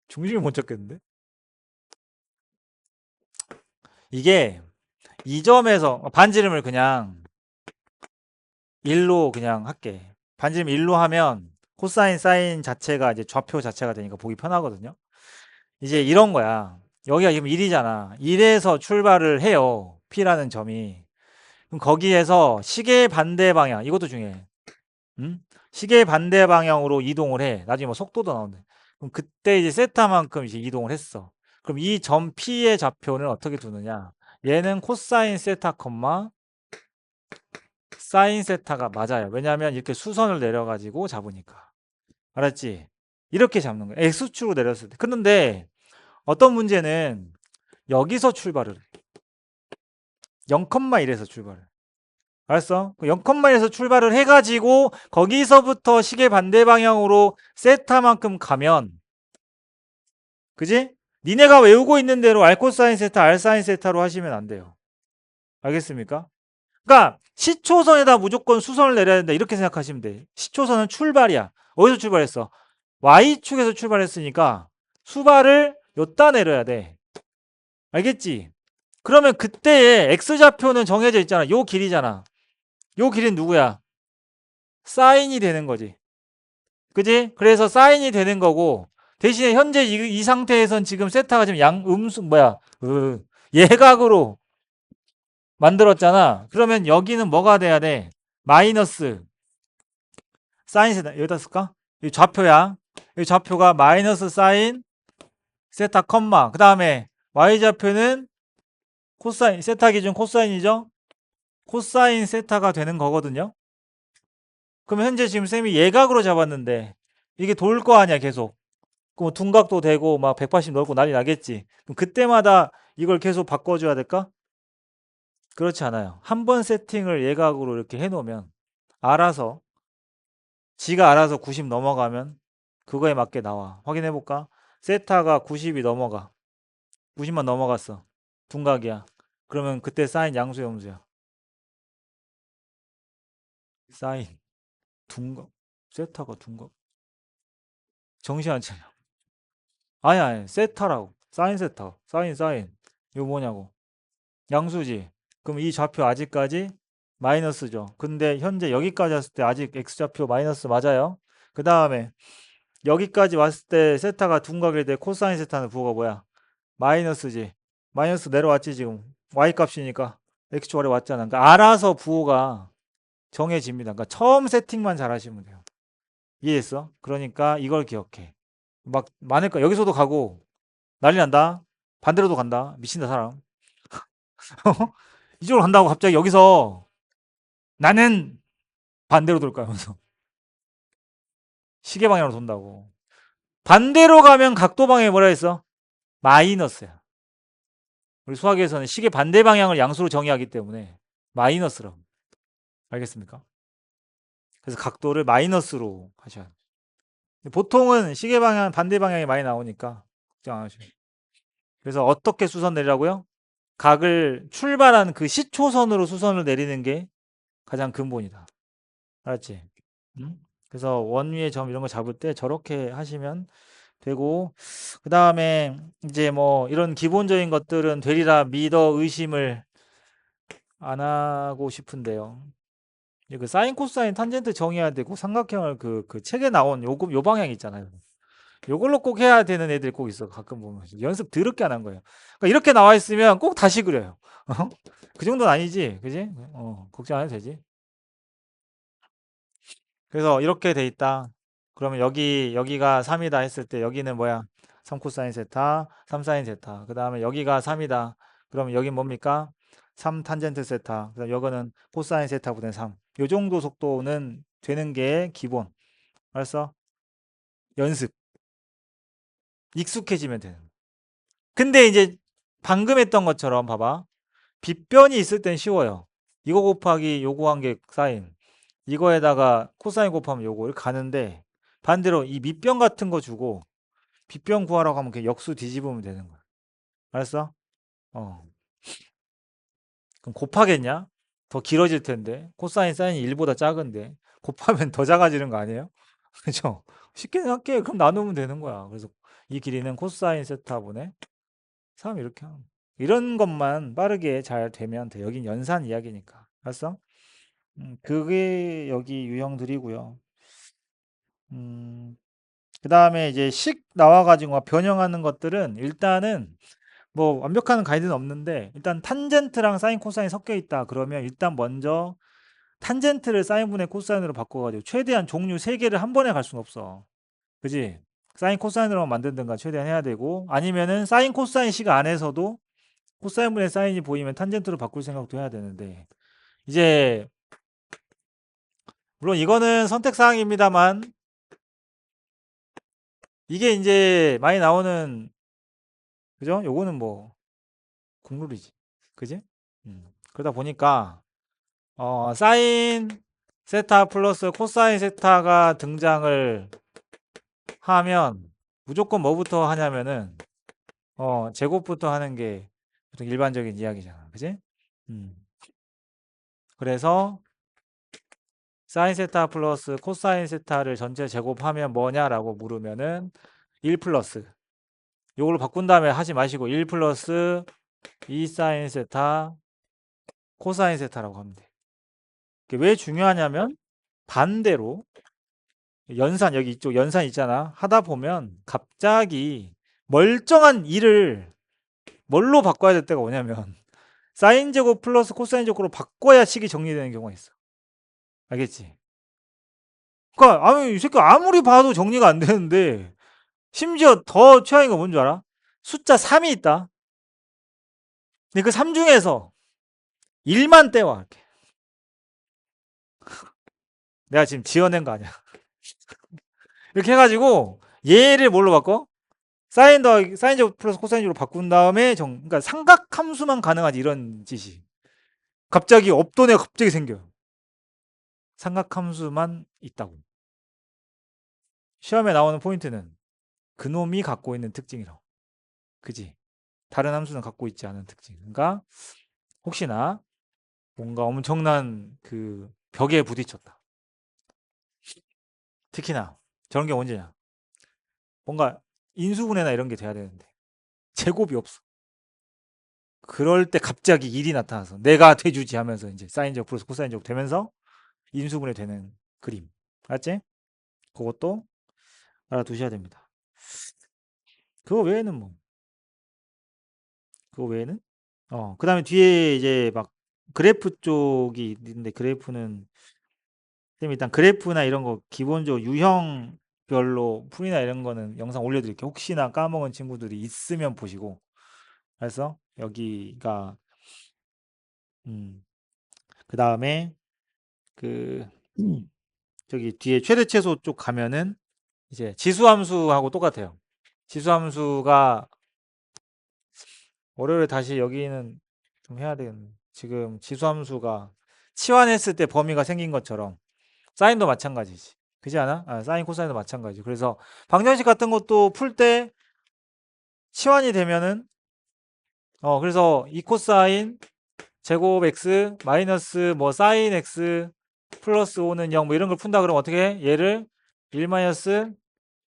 중심이 못 찾겠는데? 이게 이 점에서 반지름을 그냥 1로 그냥 할게. 반지름 1로 하면 코사인 사인 자체가 이제 좌표 자체가 되니까 보기 편하거든요. 이제 이런 거야. 여기가 지금 1이잖아. 1에서 출발을 해요. P라는 점이. 그럼 거기에서 시계 반대 방향, 이것도 중요해. 응? 시계 반대 방향으로 이동을 해. 나중에 뭐 속도도 나오는데. 그럼 그때 이제 세타만큼 이제 이동을 했어. 그럼 이 점 P의 좌표는 어떻게 두느냐? 얘는 코사인 세타, 사인 세타가 맞아요. 왜냐하면 이렇게 수선을 내려가지고 잡으니까. 알았지? 이렇게 잡는 거야. X축으로 내렸을 때. 그런데 어떤 문제는 여기서 출발을 해. 0,1에서 출발을. 알았어? 0,1에서 출발을 해가지고 거기서부터 시계 반대 방향으로 세타만큼 가면 그지? 니네가 외우고 있는 대로 알코사인 세타, 알사인 세타로 하시면 안 돼요. 알겠습니까? 그러니까 시초선에다 무조건 수선을 내려야 된다 이렇게 생각하시면 돼. 시초선은 출발이야. 어디서 출발했어? Y축에서 출발했으니까 수발을 여기다 내려야 돼. 알겠지? 그러면 그때의 X좌표는 정해져 있잖아. 요 길이잖아. 요 길이는 누구야? 사인이 되는 거지. 그지? 그래서 사인이 되는 거고 대신에 현재 이 상태에선 지금 세타가 지금 예각으로 만들었잖아. 그러면 여기는 뭐가 돼야 돼? 마이너스 사인 세타. 여기다 쓸까? 이 좌표야. 이 좌표가 마이너스 사인 세타 컴마. 그 다음에 y좌표는 코사인, 세타 기준 코사인이죠? 코사인 세타가 되는 거거든요. 그럼 현재 지금 쌤이 예각으로 잡았는데 이게 돌 거 아니야 계속. 그럼 둔각도 되고 막 180 넓고 난리 나겠지. 그럼 그때마다 이걸 계속 바꿔줘야 될까? 그렇지 않아요. 한 번 세팅을 예각으로 이렇게 해놓으면 알아서 지가 알아서 90 넘어가면 그거에 맞게 나와. 확인해 볼까? 세타가 90이 넘어가. 90만 넘어갔어. 둔각이야. 그러면 그때 사인 양수 염수야. 사인 둔각. 세타가 둔각. 정신 안 차려. 아니 세타라고. 사인 세타. 사인. 이거 뭐냐고. 양수지. 그럼 이 좌표 아직까지 마이너스죠. 근데 현재 여기까지 왔을 때 아직 x좌표 마이너스 맞아요. 그 다음에 여기까지 왔을 때 세타가 둔각일 때 코사인 세타는 부호가 뭐야? 마이너스지. 마이너스 내려왔지 지금. y 값이니까 x축 아래 왔잖아. 그러니까 알아서 부호가 정해집니다. 그러니까 처음 세팅만 잘 하시면 돼요. 이해했어? 그러니까 이걸 기억해. 막 많을까? 여기서도 가고 난리 난다. 반대로도 간다. 미친다 사람. 이쪽으로 간다고 갑자기 여기서 나는 반대로 돌까 하면서 시계 방향으로 돈다고. 반대로 가면 각도 방향이 뭐라 했어? 마이너스야. 우리 수학에서는 시계 반대 방향을 양수로 정의하기 때문에 마이너스라고. 알겠습니까? 그래서 각도를 마이너스로 하셔야 돼요. 보통은 시계 방향 반대 방향이 많이 나오니까 걱정 안 하셔도 돼요. 그래서 어떻게 수선 내리라고요? 각을 출발한 그 시초선으로 수선을 내리는 게 가장 근본이다. 알았지? 응? 그래서 원위의 점 이런 거 잡을 때 저렇게 하시면 되고, 그 다음에 이제 뭐 이런 기본적인 것들은 되리라 믿어 의심을 안 하고 싶은데요. 그 사인 코사인 탄젠트 정의해야 되고 삼각형을 그 책에 나온 요 방향 있잖아요. 요걸로 꼭 해야 되는 애들이 꼭 있어. 가끔 보면 연습 더럽게 안 한 거예요. 그러니까 이렇게 나와 있으면 꼭 다시 그려요. 그 정도는 아니지, 그지? 걱정 안 해도 되지. 그래서 이렇게 돼 있다. 그러면 여기가 3이다 했을 때 여기는 뭐야? 3 코사인 세타, 3 사인 세타. 그 다음에 여기가 3이다. 그러면 여긴 뭡니까? 3 탄젠트 세타. 그다음 요거는 코사인 세타분의 3. 요 정도 속도는 되는 게 기본. 알았어? 연습. 익숙해지면 되는. 근데 이제 방금 했던 것처럼 봐봐. 빗변이 있을 땐 쉬워요. 이거 곱하기 요거 한 게 사인. 이거에다가 코사인 곱하면 요거 이렇게 가는데 반대로 이 밑변 같은 거 주고 빗변 구하라고 하면 그냥 역수 뒤집으면 되는 거야. 알았어? 어. 그럼 곱하겠냐? 더 길어질 텐데. 코사인 사인이 1보다 작은데. 곱하면 더 작아지는 거 아니에요? 그죠? 쉽게 생각해. 그럼 나누면 되는 거야. 그래서 이 길이는 코사인 세타분의 3 이렇게 하면. 이런 것만 빠르게 잘 되면 돼. 여긴 연산 이야기니까. 알았어? 그게 여기 유형들이고요. 그 다음에 이제 식 나와가지고 막 변형하는 것들은 일단은 뭐 완벽한 가이드는 없는데 일단 탄젠트랑 사인 코사인 섞여 있다 그러면 일단 먼저 탄젠트를 사인분의 코사인으로 바꿔가지고 최대한 종류 3개를 한 번에 갈 수는 없어. 그지? 사인 코사인으로만 만든든가 최대한 해야 되고 아니면은 사인 코사인 식 안에서도 코사인분의 사인이 보이면 탄젠트로 바꿀 생각도 해야 되는데 이제 물론 이거는 선택사항입니다만 이게 이제 많이 나오는 그죠? 요거는 뭐 국룰이지. 그지? 그러다 보니까 사인 세타 플러스 코사인 세타가 등장을 하면 무조건 뭐부터 하냐면은 제곱부터 하는 게 보통 일반적인 이야기잖아. 그지? 음. 그래서 사인 세타 플러스 코사인 세타를 전체 제곱하면 뭐냐라고 물으면은 1 플러스 요걸로 바꾼 다음에 하지 마시고 1 플러스 2 사인 세타 코사인 세타라고 하면 돼. 이게 왜 중요하냐면 반대로 연산 여기 이쪽 연산 있잖아. 하다 보면 갑자기 멀쩡한 1을 뭘로 바꿔야 될 때가 오냐면 사인 제곱 플러스 코사인 제곱으로 바꿔야 식이 정리되는 경우가 있어. 알겠지? 그러니까 아니 이 새끼 아무리 봐도 정리가 안 되는데 심지어 더 최악인 거 뭔 줄 알아? 숫자 3이 있다. 근데 그 3 중에서 1만 떼와. 이렇게. 내가 지금 지어낸 거 아니야. 이렇게 해가지고 얘를 뭘로 바꿔? 사인 더하기 사인 제곱 플러스 코사인 제곱으로 바꾼 다음에 그러니까 삼각함수만 가능하지 이런 짓이. 갑자기 없던 애가 갑자기 생겨요. 삼각함수만 있다고. 시험에 나오는 포인트는 그놈이 갖고 있는 특징이라고. 그지? 다른 함수는 갖고 있지 않은 특징. 그러니까 혹시나 뭔가 엄청난 그 벽에 부딪혔다. 특히나 저런 게 언제냐? 뭔가 인수분해나 이런 게 돼야 되는데 제곱이 없어. 그럴 때 갑자기 일이 나타나서 내가 돼주지 하면서 이제 사인 제곱 플러스 코사인 제곱 되면서 인수분해 되는 그림. 알았지? 그것도 알아두셔야 됩니다. 그거 외에는 뭐 그거 외에는 그다음에 뒤에 이제 막 그래프 쪽이 있는데 그래프는 선생님 일단 그래프나 이런 거 기본적으로 유형별로 풀이나 이런 거는 영상 올려드릴게요. 혹시나 까먹은 친구들이 있으면 보시고. 그래서 여기가 그 다음에 그 저기 뒤에 최대 최소 쪽 가면은 이제 지수함수하고 똑같아요. 지수함수가 월요일에 다시 여기는 좀 해야 되겠네. 지금 지수함수가 치환했을 때 범위가 생긴 것처럼 사인도 마찬가지지. 그지 않아? 사인 코사인도 마찬가지. 그래서 방정식 같은 것도 풀 때 치환이 되면은 그래서 2 코사인 제곱 x 마이너스 뭐 사인 x 플러스 5는 0 뭐 이런 걸 푼다 그러면 어떻게 해? 얘를 1 마이너스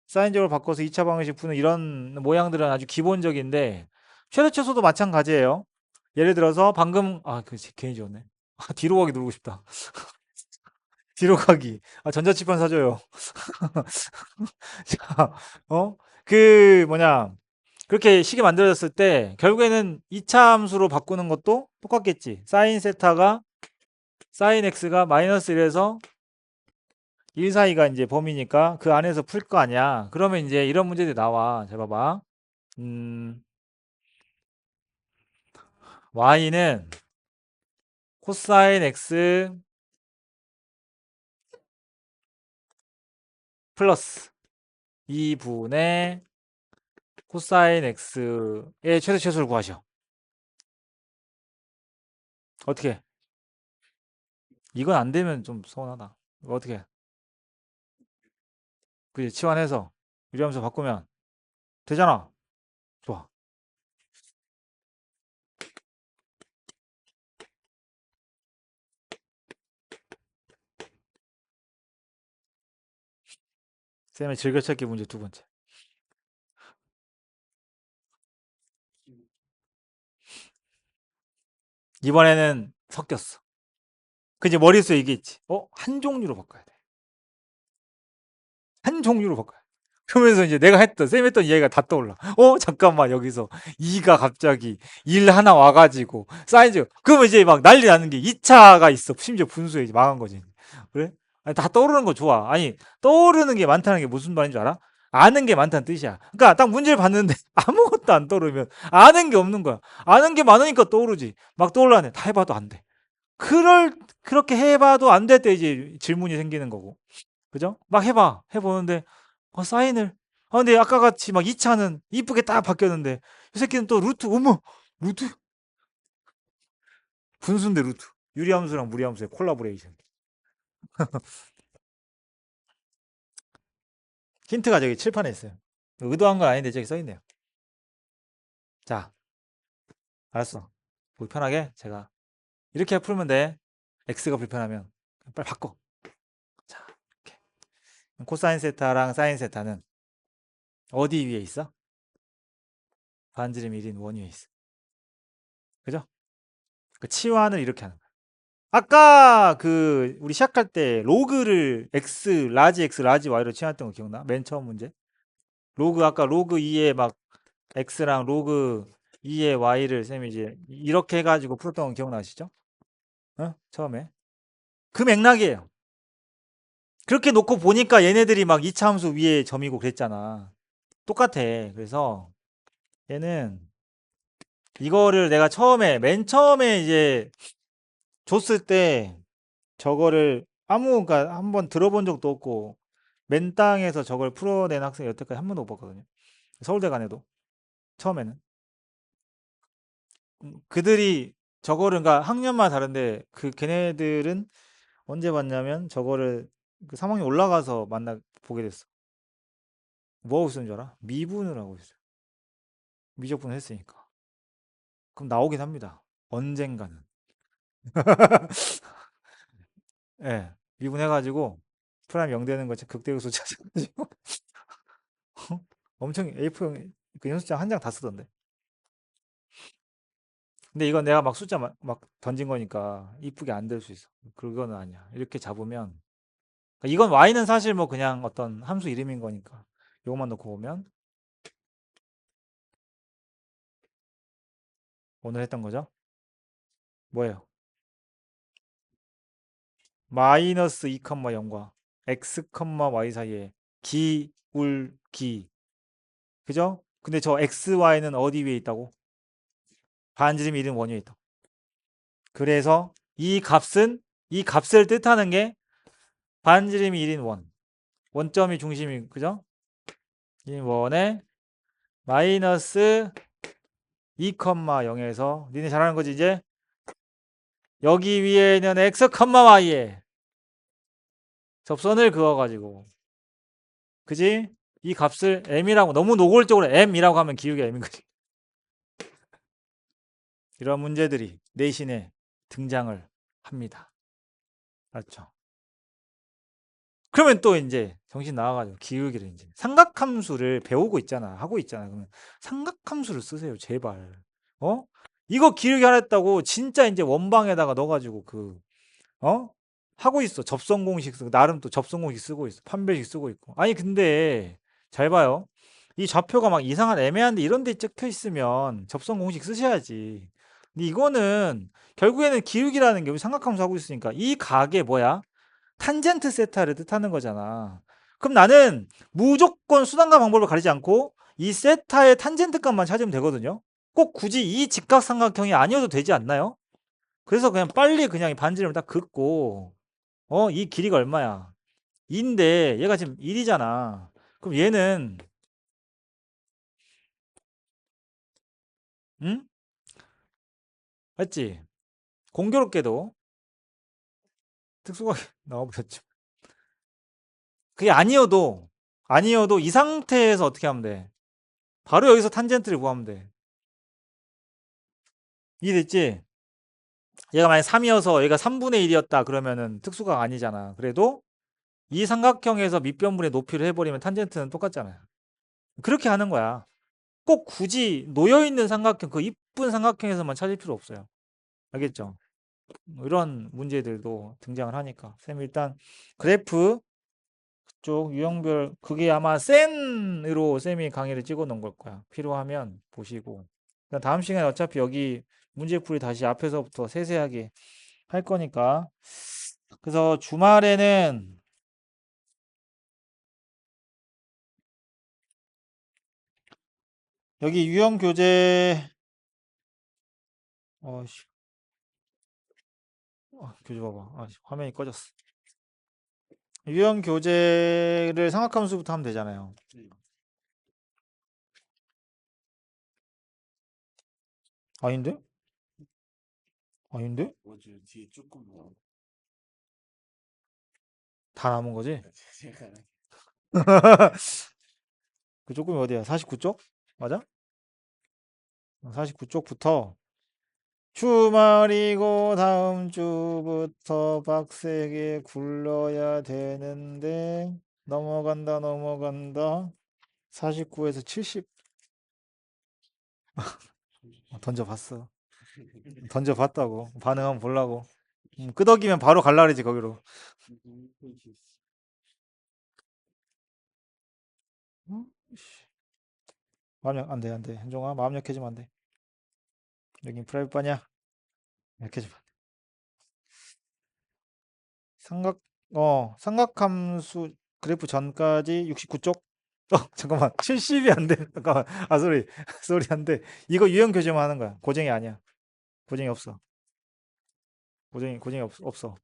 사인 제곱으로 바꿔서 2차 방정식 푸는 이런 모양들은 아주 기본적인데 최대 최소도 마찬가지예요. 예를 들어서 방금 그 괜히 지웠네. 뒤로 가기 누르고 싶다. 뒤로 가기. 전자칠판 사줘요. 자, 그 뭐냐 그렇게 식이 만들어졌을 때 결국에는 2차 함수로 바꾸는 것도 똑같겠지. 사인 세타가 사인 x가 마이너스 1에서 1 사이가 이제 범위니까 그 안에서 풀 거 아니야. 그러면 이제 이런 문제들이 나와. 잘 봐봐. y는 코사인 x 플러스 2분의 코사인 x의 최대 최소를 구하셔. 어떻게? 이건 안 되면 좀 서운하다. 이거 어떻게 해? 그지? 치환해서 유리함수 바꾸면 되잖아. 좋아. 쌤의 즐겨찾기 문제 두 번째. 이번에는 섞였어. 그 이제 머릿속에 이게 있지. 한 종류로 바꿔야 돼. 한 종류로 바꿔야 돼. 그러면서 이제 내가 쌤 했던 이야기가 다 떠올라. 잠깐만, 여기서 2가 갑자기 1 하나 와가지고, 사이즈. 그러면 이제 막 난리 나는 게 2차가 있어. 심지어 분수에 이제 망한 거지. 그래? 아니, 다 떠오르는 거 좋아. 아니, 떠오르는 게 많다는 게 무슨 말인 줄 알아? 아는 게 많다는 뜻이야. 그러니까 딱 문제를 봤는데 아무것도 안 떠오르면 아는 게 없는 거야. 아는 게 많으니까 떠오르지. 막 떠올라네. 다 해봐도 안 돼. 그렇게 해봐도 안 될 때 이제 질문이 생기는 거고. 그죠? 막 해보는데, 사인을. 근데 아까 같이 막 2차는 이쁘게 딱 바뀌었는데, 이 새끼는 또 루트, 어머! 루트? 분수인데 루트. 유리함수랑 무리함수의 콜라보레이션. 힌트가 저기 칠판에 있어요. 의도한 건 아닌데 저기 써있네요. 자, 알았어. 불편하게 제가 이렇게 풀면 돼. x가 불편하면 빨리 바꿔. 자, 이렇게. 코사인 세타랑 사인 세타는 어디 위에 있어? 반지름 1인 원 위에 있어. 그죠? 그 치환을 이렇게 하는 거야. 아까 그 우리 시작할 때 로그를 라지 x 라지 y로 치환했던 거 기억나? 맨 처음 문제. 아까 로그 2에 막 x랑 로그 2에 y를 쌤이 이제 이렇게 해가지고 풀었던 거 기억나시죠? 처음에. 그 맥락이에요. 그렇게 놓고 보니까 얘네들이 막 이차 함수 위에 점이고 그랬잖아. 똑같아. 그래서 얘는 이거를 내가 맨 처음에 이제 줬을 때 저거를 그러니까 한번 들어본 적도 없고 맨 땅에서 저걸 풀어낸 학생이 여태까지 한 번도 못 봤거든요. 서울대 간에도 처음에는 그들이 저거를 그러니까 학년마다 다른데 걔네들은 언제 봤냐면 저거를 그 3학년 올라가서 보게 됐어. 뭐 하고 쓰는 줄 알아? 미분을 하고 있어요. 미적분을 했으니까. 그럼 나오긴 합니다. 언젠가는. 예. 미분해가지고 프라임 0 되는 거 극대극소 찾아가지고 엄청 A4용 그 연습장 한 장 다 쓰던데. 근데 이건 내가 막 숫자 막 던진 거니까 이쁘게 안 될 수 있어. 그거는 아니야. 이렇게 잡으면 그러니까 이건 y는 사실 뭐 그냥 어떤 함수 이름인 거니까 요것만 놓고 보면 오늘 했던 거죠. 뭐예요? 마이너스 2,0과 x, y 사이에 기울기. 그죠? 근데 저 x, y는 어디 위에 있다고? 반지름 1은 원위에 있다. 그래서 이 값을 뜻하는 게 반지름이 1인 원. 원점이 중심이 그죠? 1인 원에 마이너스 2,0에서 니네 잘하는 거지 이제? 여기 위에 있는 x, y에 접선을 그어가지고 그지? 이 값을 m이라고 너무 노골적으로 m이라고 하면 기울기가 m인 거지. 이런 문제들이 내신에 등장을 합니다. 맞죠? 그러면 또 이제 정신 나와가지고 기울기를 이제 삼각함수를 배우고 있잖아. 하고 있잖아. 그러면 삼각함수를 쓰세요. 제발. 어? 이거 기울기 하라 했다고 진짜 이제 원방에다가 넣어가지고 어? 하고 있어. 접선 공식 쓰고 나름 또 접선 공식 쓰고 있어. 판별식 쓰고 있고. 아니 근데 잘 봐요. 이 좌표가 막 이상한 애매한데 이런 데 찍혀 있으면 접선 공식 쓰셔야지. 근데 이거는 결국에는 기울기라는 게 우리 삼각함수 하고 있으니까 이 각의 뭐야? 탄젠트 세타를 뜻하는 거잖아. 그럼 나는 무조건 수단과 방법을 가리지 않고 이 세타의 탄젠트 값만 찾으면 되거든요. 꼭 굳이 이 직각삼각형이 아니어도 되지 않나요? 그래서 그냥 빨리 그냥 이 반지름을 딱 긋고 이 길이가 얼마야? 2인데 얘가 지금 1이잖아. 그럼 얘는 응? 맞지? 공교롭게도 특수가 나와버렸죠. 그게 아니어도 이 상태에서 어떻게 하면 돼? 바로 여기서 탄젠트를 구하면 돼. 이해됐지? 얘가 만약 3이어서 얘가 3분의 1이었다 그러면은 특수가 아니잖아. 그래도 이 삼각형에서 밑변분의 높이를 해버리면 탄젠트는 똑같잖아요. 그렇게 하는 거야. 꼭 굳이 놓여있는 삼각형, 그 이쁜 삼각형에서만 찾을 필요 없어요. 알겠죠? 이런 문제들도 등장을 하니까. 쌤 일단 그래프 쪽 유형별 그게 아마 센으로 쌤이 강의를 찍어 놓은 걸 거야. 필요하면 보시고. 다음 시간에 어차피 여기 문제풀이 다시 앞에서부터 세세하게 할 거니까. 그래서 주말에는 여기 유형 교재 씨. 교재 봐봐. 화면이 꺼졌어. 유형 교재를 삼각함수부터 하면 되잖아요. 아닌데? 아닌데? 뭐지 뒤에 조금 뭐 다 남은 거지? 제가 그 조금이 어디야? 49쪽? 맞아? 49쪽부터 주말이고 다음 주부터 빡세게 굴러야 되는데 넘어간다 49에서 70 던져봤어. 던져봤다고 반응 한번 보려고. 끄덕이면 바로 갈라 그러지 거기로. 어? 씨. 안돼 현종아 마음 약해지면 안돼. 여긴 프라이빗 바냐. 약해지면 안돼. 삼각함수 그래프 전까지 69쪽 잠깐만. 70이 안 돼. 잠깐만. 아, 소리. 소리 안 돼. 이거 유형 교재만 하는 거야. 고정이 아니야. 고정이 없어. 고정이 없어.